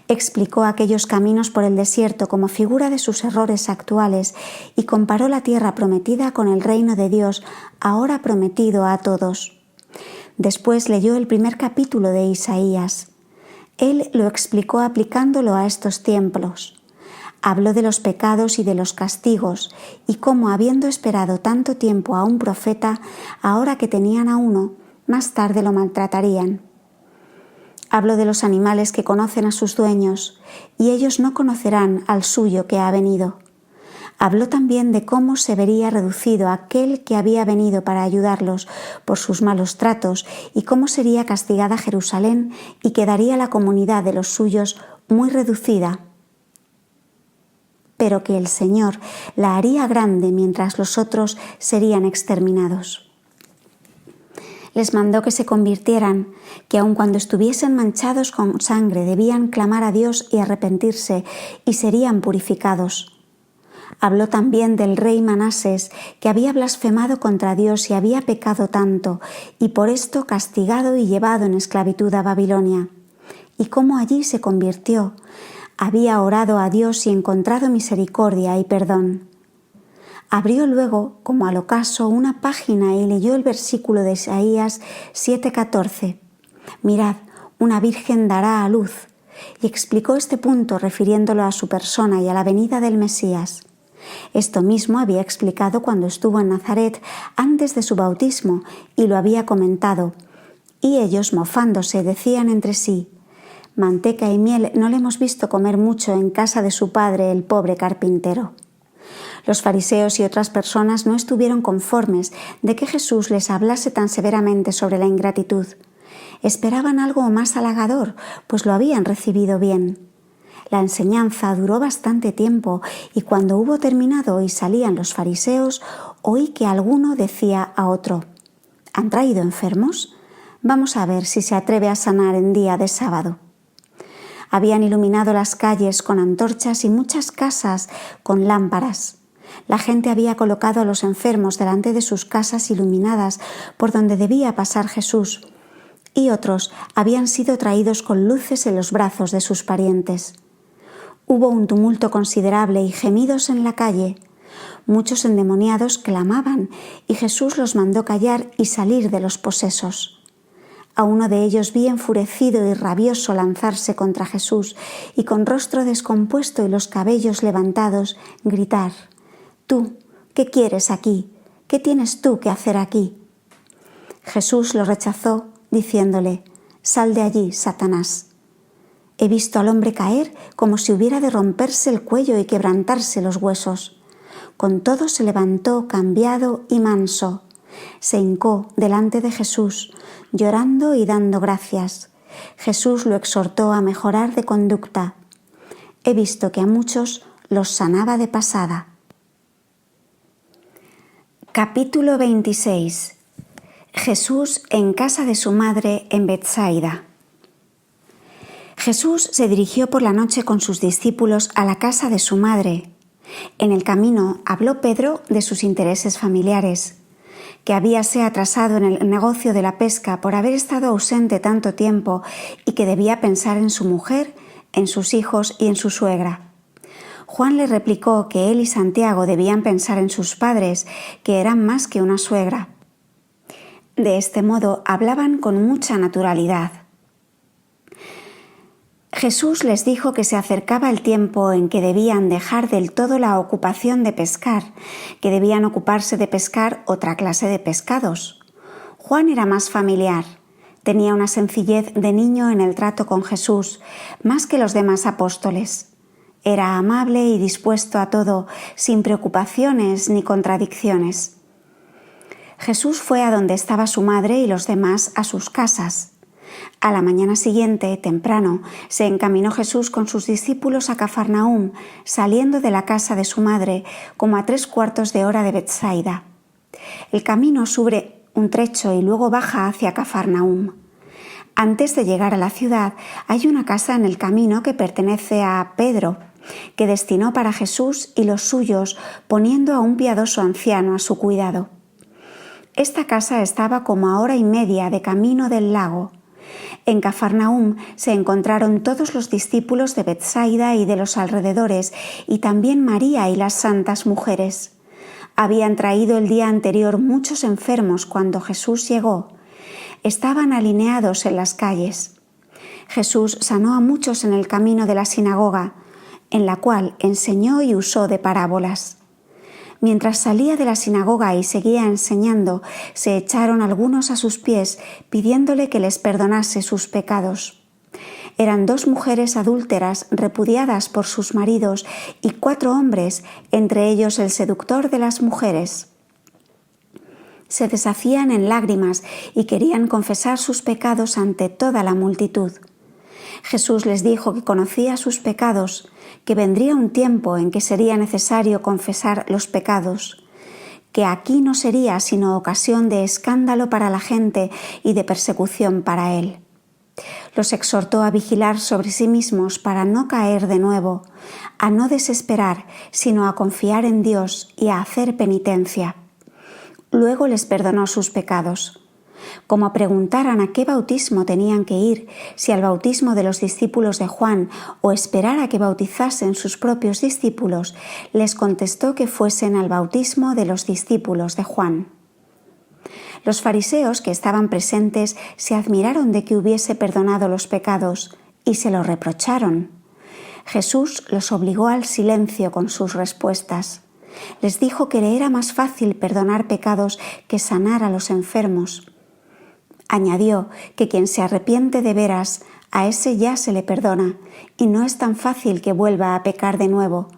Explicó aquellos caminos por el desierto como figura de sus errores actuales y comparó la tierra prometida con el reino de Dios, ahora prometido a todos. Después leyó el primer capítulo de Isaías. Él lo explicó aplicándolo a estos tiempos. Habló de los pecados y de los castigos y cómo, habiendo esperado tanto tiempo a un profeta, ahora que tenían a uno, más tarde lo maltratarían. Habló de los animales que conocen a sus dueños, y ellos no conocerán al suyo que ha venido. Habló también de cómo se vería reducido aquel que había venido para ayudarlos por sus malos tratos, y cómo sería castigada Jerusalén y quedaría la comunidad de los suyos muy reducida, pero que el Señor la haría grande mientras los otros serían exterminados. Les mandó que se convirtieran, que aun cuando estuviesen manchados con sangre debían clamar a Dios y arrepentirse, y serían purificados. Habló también del rey Manasés, que había blasfemado contra Dios y había pecado tanto, y por esto castigado y llevado en esclavitud a Babilonia, y cómo allí se convirtió. Había orado a Dios y encontrado misericordia y perdón. Abrió luego, como al ocaso, una página y leyó el versículo de Isaías 7:14. «Mirad, una virgen dará a luz», y explicó este punto refiriéndolo a su persona y a la venida del Mesías. Esto mismo había explicado cuando estuvo en Nazaret antes de su bautismo y lo había comentado. Y ellos, mofándose, decían entre sí: «Manteca y miel no le hemos visto comer mucho en casa de su padre, el pobre carpintero». Los fariseos y otras personas no estuvieron conformes de que Jesús les hablase tan severamente sobre la ingratitud. Esperaban algo más halagador, pues lo habían recibido bien. La enseñanza duró bastante tiempo y cuando hubo terminado y salían los fariseos, oí que alguno decía a otro: «¿Han traído enfermos? Vamos a ver si se atreve a sanar en día de sábado». Habían iluminado las calles con antorchas y muchas casas con lámparas. La gente había colocado a los enfermos delante de sus casas iluminadas por donde debía pasar Jesús, y otros habían sido traídos con luces en los brazos de sus parientes. Hubo un tumulto considerable y gemidos en la calle. Muchos endemoniados clamaban y Jesús los mandó callar y salir de los posesos. A uno de ellos vi enfurecido y rabioso lanzarse contra Jesús y con rostro descompuesto y los cabellos levantados gritar: «Tú, ¿qué quieres aquí? ¿Qué tienes tú que hacer aquí?». Jesús lo rechazó diciéndole: «Sal de allí, Satanás». He visto al hombre caer como si hubiera de romperse el cuello y quebrantarse los huesos. Con todo se levantó cambiado y manso. Se hincó delante de Jesús, llorando y dando gracias. Jesús lo exhortó a mejorar de conducta. He visto que a muchos los sanaba de pasada. Capítulo 26. Jesús en casa de su madre en Betsaida. Jesús se dirigió por la noche con sus discípulos a la casa de su madre. En el camino habló Pedro de sus intereses familiares, que habíase atrasado en el negocio de la pesca por haber estado ausente tanto tiempo y que debía pensar en su mujer, en sus hijos y en su suegra. Juan le replicó que él y Santiago debían pensar en sus padres, que eran más que una suegra. De este modo hablaban con mucha naturalidad. Jesús les dijo que se acercaba el tiempo en que debían dejar del todo la ocupación de pescar, que debían ocuparse de pescar otra clase de pescados. Juan era más familiar, tenía una sencillez de niño en el trato con Jesús, más que los demás apóstoles. Era amable y dispuesto a todo, sin preocupaciones ni contradicciones. Jesús fue a donde estaba su madre y los demás a sus casas. A la mañana siguiente, temprano, se encaminó Jesús con sus discípulos a Cafarnaúm, saliendo de la casa de su madre como a 3/4 de hora de Betsaida. El camino sube un trecho y luego baja hacia Cafarnaúm. Antes de llegar a la ciudad, hay una casa en el camino que pertenece a Pedro, que destinó para Jesús y los suyos, poniendo a un piadoso anciano a su cuidado. Esta casa estaba como a 1:30 de camino del lago. En Cafarnaúm se encontraron todos los discípulos de Betsaida y de los alrededores, y también María y las santas mujeres. Habían traído el día anterior muchos enfermos cuando Jesús llegó. Estaban alineados en las calles. Jesús sanó a muchos en el camino de la sinagoga, en la cual enseñó y usó de parábolas. Mientras salía de la sinagoga y seguía enseñando, se echaron algunos a sus pies pidiéndole que les perdonase sus pecados. Eran 2 mujeres adúlteras repudiadas por sus maridos y 4 hombres, entre ellos el seductor de las mujeres. Se deshacían en lágrimas y querían confesar sus pecados ante toda la multitud. Jesús les dijo que conocía sus pecados, que vendría un tiempo en que sería necesario confesar los pecados, que aquí no sería sino ocasión de escándalo para la gente y de persecución para él. Los exhortó a vigilar sobre sí mismos para no caer de nuevo, a no desesperar, sino a confiar en Dios y a hacer penitencia. Luego les perdonó sus pecados. Como preguntaran a qué bautismo tenían que ir, si al bautismo de los discípulos de Juan o esperar a que bautizasen sus propios discípulos, les contestó que fuesen al bautismo de los discípulos de Juan. Los fariseos que estaban presentes se admiraron de que hubiese perdonado los pecados y se lo reprocharon. Jesús los obligó al silencio con sus respuestas. Les dijo que le era más fácil perdonar pecados que sanar a los enfermos. Añadió que quien se arrepiente de veras, a ese ya se le perdona, y no es tan fácil que vuelva a pecar de nuevo,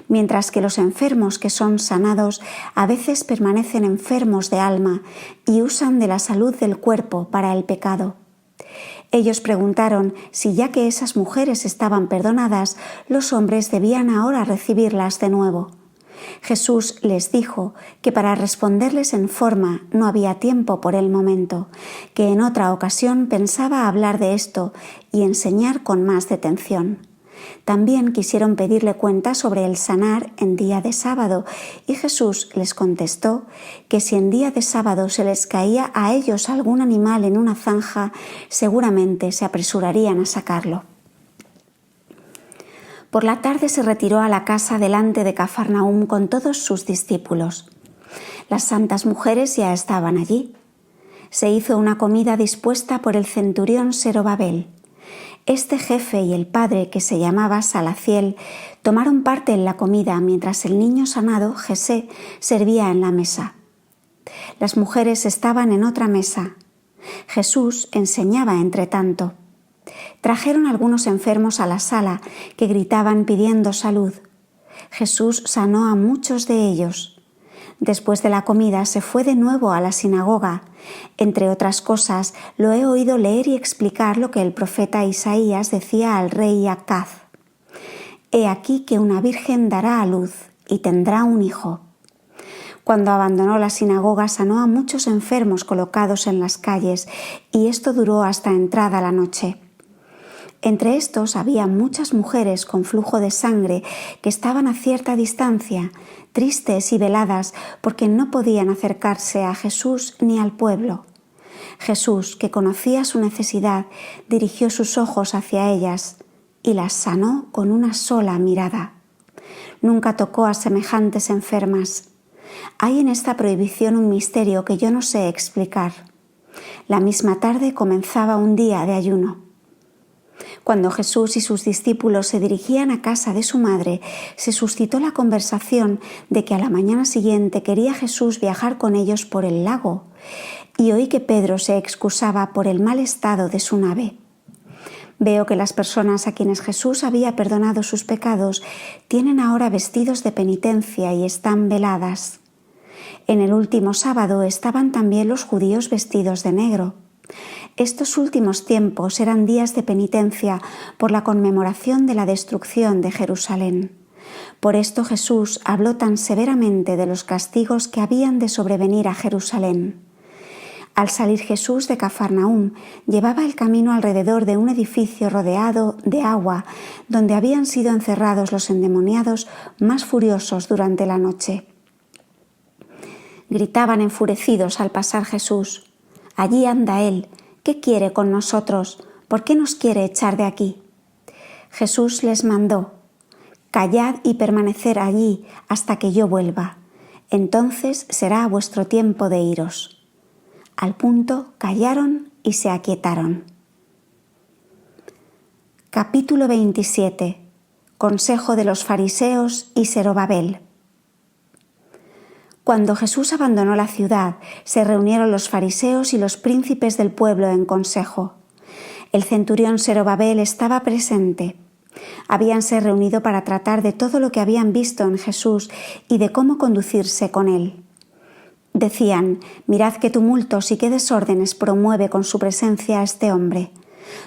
mientras que los enfermos que son sanados a veces permanecen enfermos de alma y usan de la salud del cuerpo para el pecado. Ellos preguntaron si ya que esas mujeres estaban perdonadas, los hombres debían ahora recibirlas de nuevo. Jesús les dijo que para responderles en forma no había tiempo por el momento, que en otra ocasión pensaba hablar de esto y enseñar con más detención. También quisieron pedirle cuenta sobre el sanar en día de sábado, y Jesús les contestó que si en día de sábado se les caía a ellos algún animal en una zanja, seguramente se apresurarían a sacarlo. Por la tarde se retiró a la casa delante de Cafarnaúm con todos sus discípulos. Las santas mujeres ya estaban allí. Se hizo una comida dispuesta por el centurión Zorobabel. Este jefe y el padre, que se llamaba Salatiel, tomaron parte en la comida mientras el niño sanado, Jesé, servía en la mesa. Las mujeres estaban en otra mesa. Jesús enseñaba entre tanto. Trajeron algunos enfermos a la sala que gritaban pidiendo salud. Jesús sanó a muchos de ellos. Después de la comida se fue de nuevo a la sinagoga. Entre otras cosas, lo he oído leer y explicar lo que el profeta Isaías decía al rey Acaz. He aquí que una virgen dará a luz y tendrá un hijo. Cuando abandonó la sinagoga sanó a muchos enfermos colocados en las calles, y esto duró hasta entrada la noche. Entre estos había muchas mujeres con flujo de sangre que estaban a cierta distancia, tristes y veladas porque no podían acercarse a Jesús ni al pueblo. Jesús, que conocía su necesidad, dirigió sus ojos hacia ellas y las sanó con una sola mirada. Nunca tocó a semejantes enfermas. Hay en esta prohibición un misterio que yo no sé explicar. La misma tarde comenzaba un día de ayuno. Cuando Jesús y sus discípulos se dirigían a casa de su madre, se suscitó la conversación de que a la mañana siguiente quería Jesús viajar con ellos por el lago, y oí que Pedro se excusaba por el mal estado de su nave. Veo que las personas a quienes Jesús había perdonado sus pecados tienen ahora vestidos de penitencia y están veladas. En el último sábado estaban también los judíos vestidos de negro. Estos últimos tiempos eran días de penitencia por la conmemoración de la destrucción de Jerusalén. Por esto Jesús habló tan severamente de los castigos que habían de sobrevenir a Jerusalén. Al salir Jesús de Cafarnaúm, llevaba el camino alrededor de un edificio rodeado de agua, donde habían sido encerrados los endemoniados más furiosos durante la noche. Gritaban enfurecidos al pasar Jesús: «Allí anda él. ¿Qué quiere con nosotros? ¿Por qué nos quiere echar de aquí?» Jesús les mandó: «Callad y permanecer allí hasta que yo vuelva. Entonces será vuestro tiempo de iros». Al punto callaron y se aquietaron. Capítulo 27. Consejo de los fariseos y Zorobabel. Cuando Jesús abandonó la ciudad, se reunieron los fariseos y los príncipes del pueblo en consejo. El centurión Zorobabel estaba presente. Habíanse reunido para tratar de todo lo que habían visto en Jesús y de cómo conducirse con él. Decían: «Mirad qué tumultos y qué desórdenes promueve con su presencia este hombre.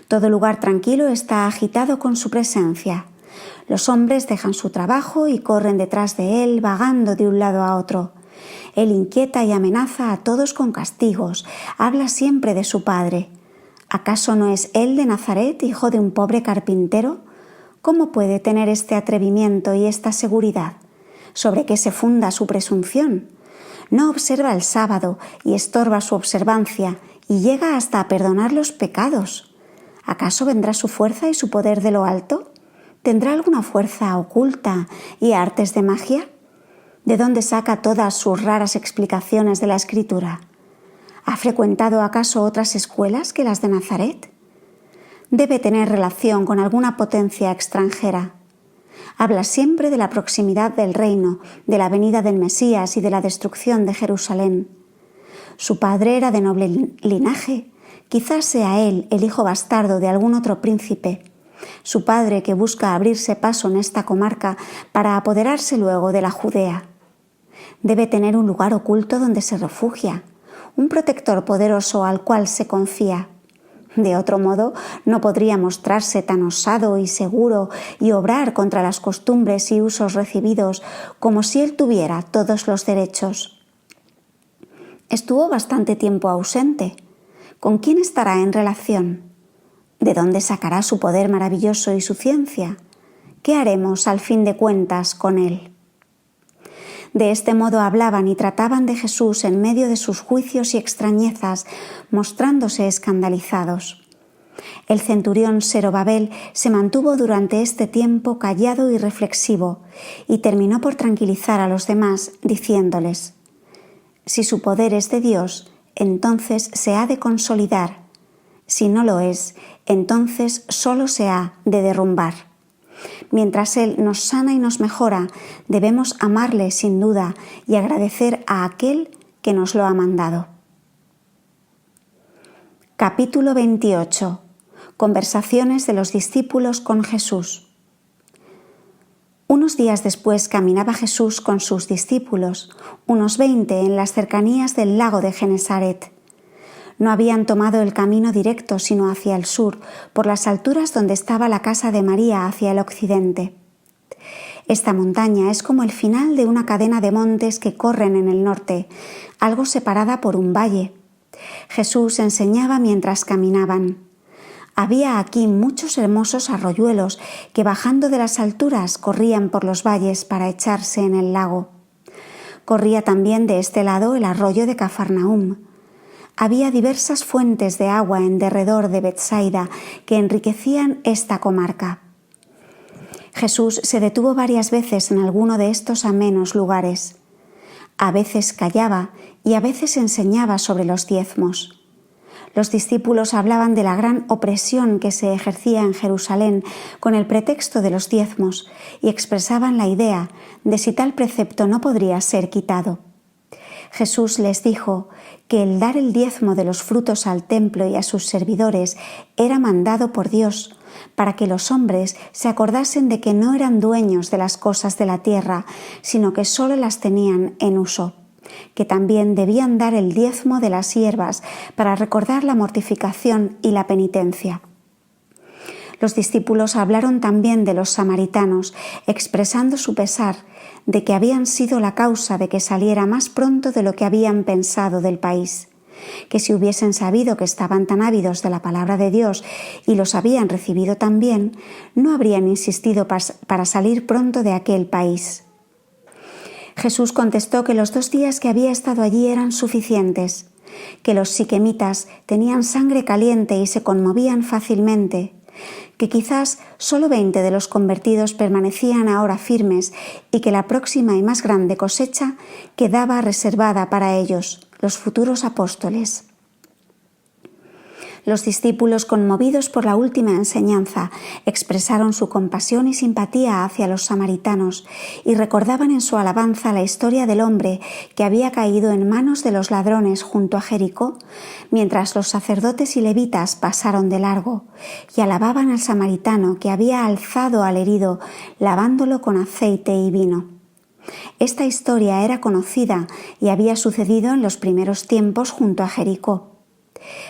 Todo lugar tranquilo está agitado con su presencia. Los hombres dejan su trabajo y corren detrás de él, vagando de un lado a otro. Él inquieta y amenaza a todos con castigos, habla siempre de su padre. ¿Acaso no es él de Nazaret, hijo de un pobre carpintero? ¿Cómo puede tener este atrevimiento y esta seguridad? ¿Sobre qué se funda su presunción? No observa el sábado y estorba su observancia y llega hasta a perdonar los pecados. ¿Acaso vendrá su fuerza y su poder de lo alto? ¿Tendrá alguna fuerza oculta y artes de magia? ¿De dónde saca todas sus raras explicaciones de la Escritura? ¿Ha frecuentado acaso otras escuelas que las de Nazaret? Debe tener relación con alguna potencia extranjera. Habla siempre de la proximidad del reino, de la venida del Mesías y de la destrucción de Jerusalén. Su padre era de noble linaje. Quizás sea él el hijo bastardo de algún otro príncipe. Su padre que busca abrirse paso en esta comarca para apoderarse luego de la Judea. Debe tener un lugar oculto donde se refugia, un protector poderoso al cual se confía. De otro modo, no podría mostrarse tan osado y seguro y obrar contra las costumbres y usos recibidos como si él tuviera todos los derechos. Estuvo bastante tiempo ausente. ¿Con quién estará en relación? ¿De dónde sacará su poder maravilloso y su ciencia? ¿Qué haremos al fin de cuentas con él? De este modo hablaban y trataban de Jesús en medio de sus juicios y extrañezas, mostrándose escandalizados. El centurión Zorobabel se mantuvo durante este tiempo callado y reflexivo, y terminó por tranquilizar a los demás, diciéndoles: «Si su poder es de Dios, entonces se ha de consolidar. Si no lo es, entonces solo se ha de derrumbar. Mientras Él nos sana y nos mejora, debemos amarle sin duda y agradecer a aquel que nos lo ha mandado. Capítulo 28. Conversaciones de los discípulos con Jesús. Unos días después caminaba Jesús con sus discípulos, unos 20, en las cercanías del lago de Genesaret. No habían tomado el camino directo sino hacia el sur, por las alturas donde estaba la casa de María hacia el occidente. Esta montaña es como el final de una cadena de montes que corren en el norte, algo separada por un valle. Jesús enseñaba mientras caminaban. Había aquí muchos hermosos arroyuelos que bajando de las alturas corrían por los valles para echarse en el lago. Corría también de este lado el arroyo de Cafarnaúm. Había diversas fuentes de agua en derredor de Betsaida que enriquecían esta comarca. Jesús se detuvo varias veces en alguno de estos amenos lugares. A veces callaba y a veces enseñaba sobre los diezmos. Los discípulos hablaban de la gran opresión que se ejercía en Jerusalén con el pretexto de los diezmos y expresaban la idea de si tal precepto no podría ser quitado. Jesús les dijo que el dar el diezmo de los frutos al templo y a sus servidores era mandado por Dios, para que los hombres se acordasen de que no eran dueños de las cosas de la tierra, sino que solo las tenían en uso, que también debían dar el diezmo de las hierbas para recordar la mortificación y la penitencia. Los discípulos hablaron también de los samaritanos, expresando su pesar de que habían sido la causa de que saliera más pronto de lo que habían pensado del país, que si hubiesen sabido que estaban tan ávidos de la palabra de Dios y los habían recibido tan bien, no habrían insistido para salir pronto de aquel país. Jesús contestó que los 2 días que había estado allí eran suficientes, que los siquemitas tenían sangre caliente y se conmovían fácilmente, que quizás solo 20 de los convertidos permanecían ahora firmes y que la próxima y más grande cosecha quedaba reservada para ellos, los futuros apóstoles. Los discípulos, conmovidos por la última enseñanza, expresaron su compasión y simpatía hacia los samaritanos y recordaban en su alabanza la historia del hombre que había caído en manos de los ladrones junto a Jericó, mientras los sacerdotes y levitas pasaron de largo, y alababan al samaritano que había alzado al herido, lavándolo con aceite y vino. Esta historia era conocida y había sucedido en los primeros tiempos junto a Jericó.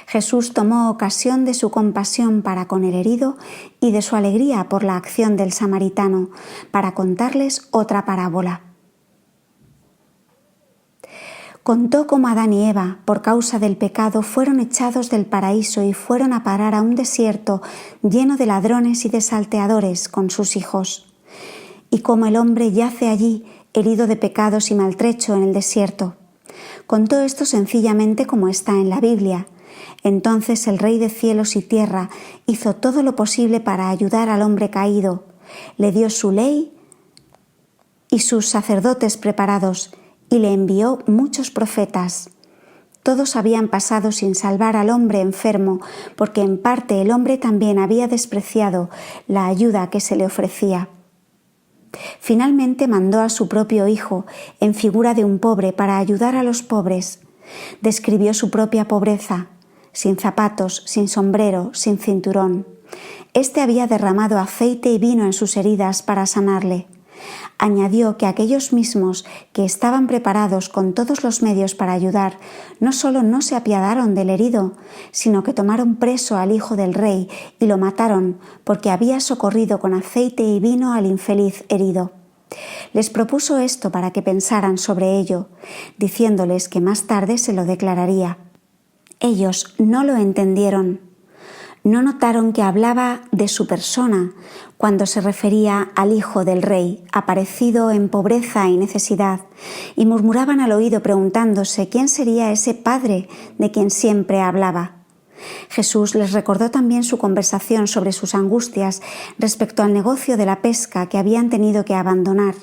Jesús tomó ocasión de su compasión para con el herido y de su alegría por la acción del samaritano para contarles otra parábola. Contó cómo Adán y Eva, por causa del pecado, fueron echados del paraíso y fueron a parar a un desierto lleno de ladrones y de salteadores con sus hijos, y cómo el hombre yace allí herido de pecados y maltrecho en el desierto. Contó esto sencillamente como está en la Biblia. Entonces el Rey de cielos y tierra hizo todo lo posible para ayudar al hombre caído. Le dio su ley y sus sacerdotes preparados y le envió muchos profetas. Todos habían pasado sin salvar al hombre enfermo, porque en parte el hombre también había despreciado la ayuda que se le ofrecía. Finalmente mandó a su propio Hijo en figura de un pobre para ayudar a los pobres. Describió su propia pobreza, sin zapatos, sin sombrero, sin cinturón. Este había derramado aceite y vino en sus heridas para sanarle. Añadió que aquellos mismos que estaban preparados con todos los medios para ayudar, no solo no se apiadaron del herido, sino que tomaron preso al hijo del rey y lo mataron porque había socorrido con aceite y vino al infeliz herido. Les propuso esto para que pensaran sobre ello, diciéndoles que más tarde se lo declararía. Ellos no lo entendieron. No notaron que hablaba de su persona cuando se refería al Hijo del Rey, aparecido en pobreza y necesidad, y murmuraban al oído preguntándose quién sería ese Padre de quien siempre hablaba. Jesús les recordó también su conversación sobre sus angustias respecto al negocio de la pesca que habían tenido que abandonar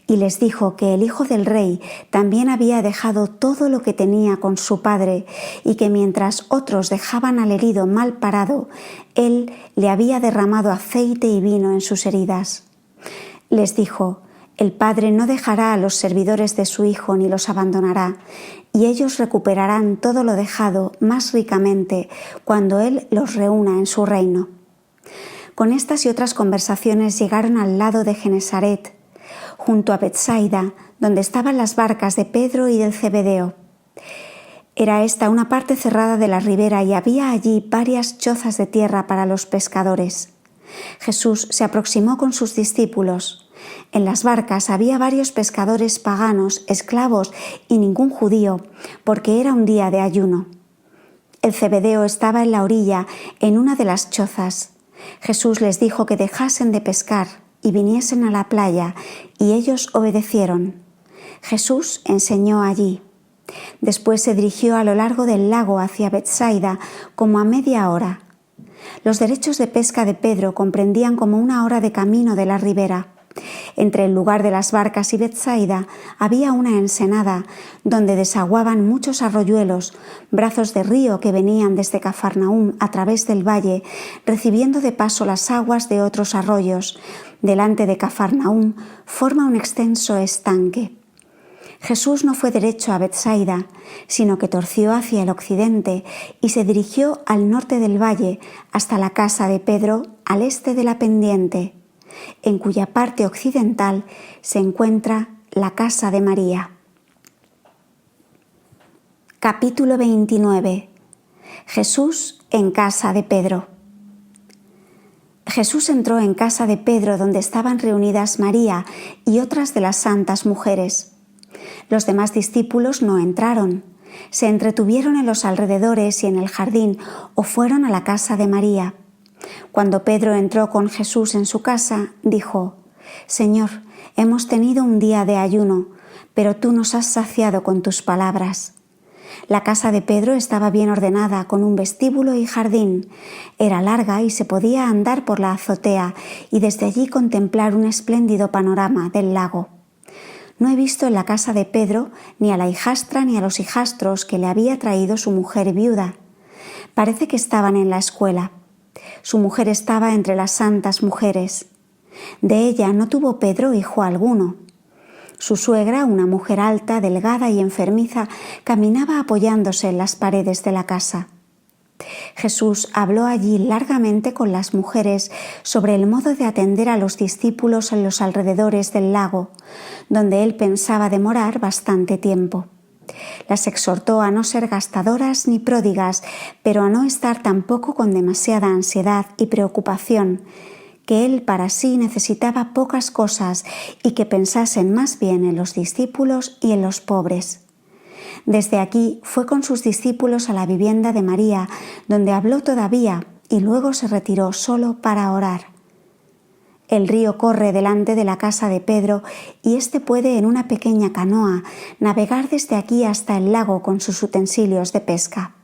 y les dijo que el Hijo del Rey también había dejado todo lo que tenía con su Padre y que mientras otros dejaban al herido mal parado, Él le había derramado aceite y vino en sus heridas. Les dijo: el Padre no dejará a los servidores de su Hijo ni los abandonará, y ellos recuperarán todo lo dejado más ricamente cuando Él los reúna en su reino. Con estas y otras conversaciones llegaron al lado de Genesaret, junto a Betsaida, donde estaban las barcas de Pedro y del Zebedeo. Era esta una parte cerrada de la ribera y había allí varias chozas de tierra para los pescadores. Jesús se aproximó con sus discípulos. En las barcas había varios pescadores paganos, esclavos y ningún judío, porque era un día de ayuno. El Zebedeo estaba en la orilla, en una de las chozas. Jesús les dijo que dejasen de pescar y viniesen a la playa, y ellos obedecieron. Jesús enseñó allí. Después se dirigió a lo largo del lago hacia Betsaida, como a media hora. Los derechos de pesca de Pedro comprendían como una hora de camino de la ribera. Entre el lugar de las barcas y Betsaida había una ensenada donde desaguaban muchos arroyuelos, brazos de río que venían desde Cafarnaúm a través del valle, recibiendo de paso las aguas de otros arroyos. Delante de Cafarnaúm forma un extenso estanque. Jesús no fue derecho a Betsaida, sino que torció hacia el occidente y se dirigió al norte del valle hasta la casa de Pedro, al este de la pendiente, en cuya parte occidental se encuentra la casa de María. Capítulo 29. Jesús en casa de Pedro. Jesús entró en casa de Pedro, donde estaban reunidas María y otras de las santas mujeres. Los demás discípulos no entraron. Se entretuvieron en los alrededores y en el jardín o fueron a la casa de María. Cuando Pedro entró con Jesús en su casa, dijo: «Señor, hemos tenido un día de ayuno, pero tú nos has saciado con tus palabras». La casa de Pedro estaba bien ordenada, con un vestíbulo y jardín. Era larga y se podía andar por la azotea y desde allí contemplar un espléndido panorama del lago. No he visto en la casa de Pedro ni a la hijastra ni a los hijastros que le había traído su mujer viuda. Parece que estaban en la escuela. Su mujer estaba entre las santas mujeres. De ella no tuvo Pedro hijo alguno. Su suegra, una mujer alta, delgada y enfermiza, caminaba apoyándose en las paredes de la casa. Jesús habló allí largamente con las mujeres sobre el modo de atender a los discípulos en los alrededores del lago, donde él pensaba demorar bastante tiempo. Las exhortó a no ser gastadoras ni pródigas, pero a no estar tampoco con demasiada ansiedad y preocupación, que él para sí necesitaba pocas cosas y que pensasen más bien en los discípulos y en los pobres. Desde aquí fue con sus discípulos a la vivienda de María, donde habló todavía y luego se retiró solo para orar. El río corre delante de la casa de Pedro y éste puede en una pequeña canoa navegar desde aquí hasta el lago con sus utensilios de pesca.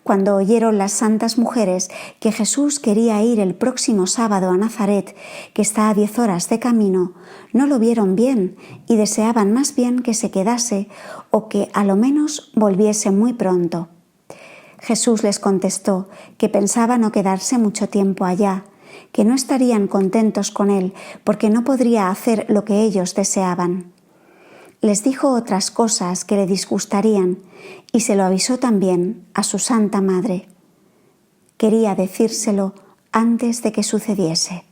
Cuando oyeron las santas mujeres que Jesús quería ir el próximo sábado a Nazaret, que está a 10 horas de camino, no lo vieron bien y deseaban más bien que se quedase o que a lo menos volviese muy pronto. Jesús les contestó que pensaba no quedarse mucho tiempo allá, que no estarían contentos con él porque no podría hacer lo que ellos deseaban. Les dijo otras cosas que le disgustarían y se lo avisó también a su Santa Madre. Quería decírselo antes de que sucediese.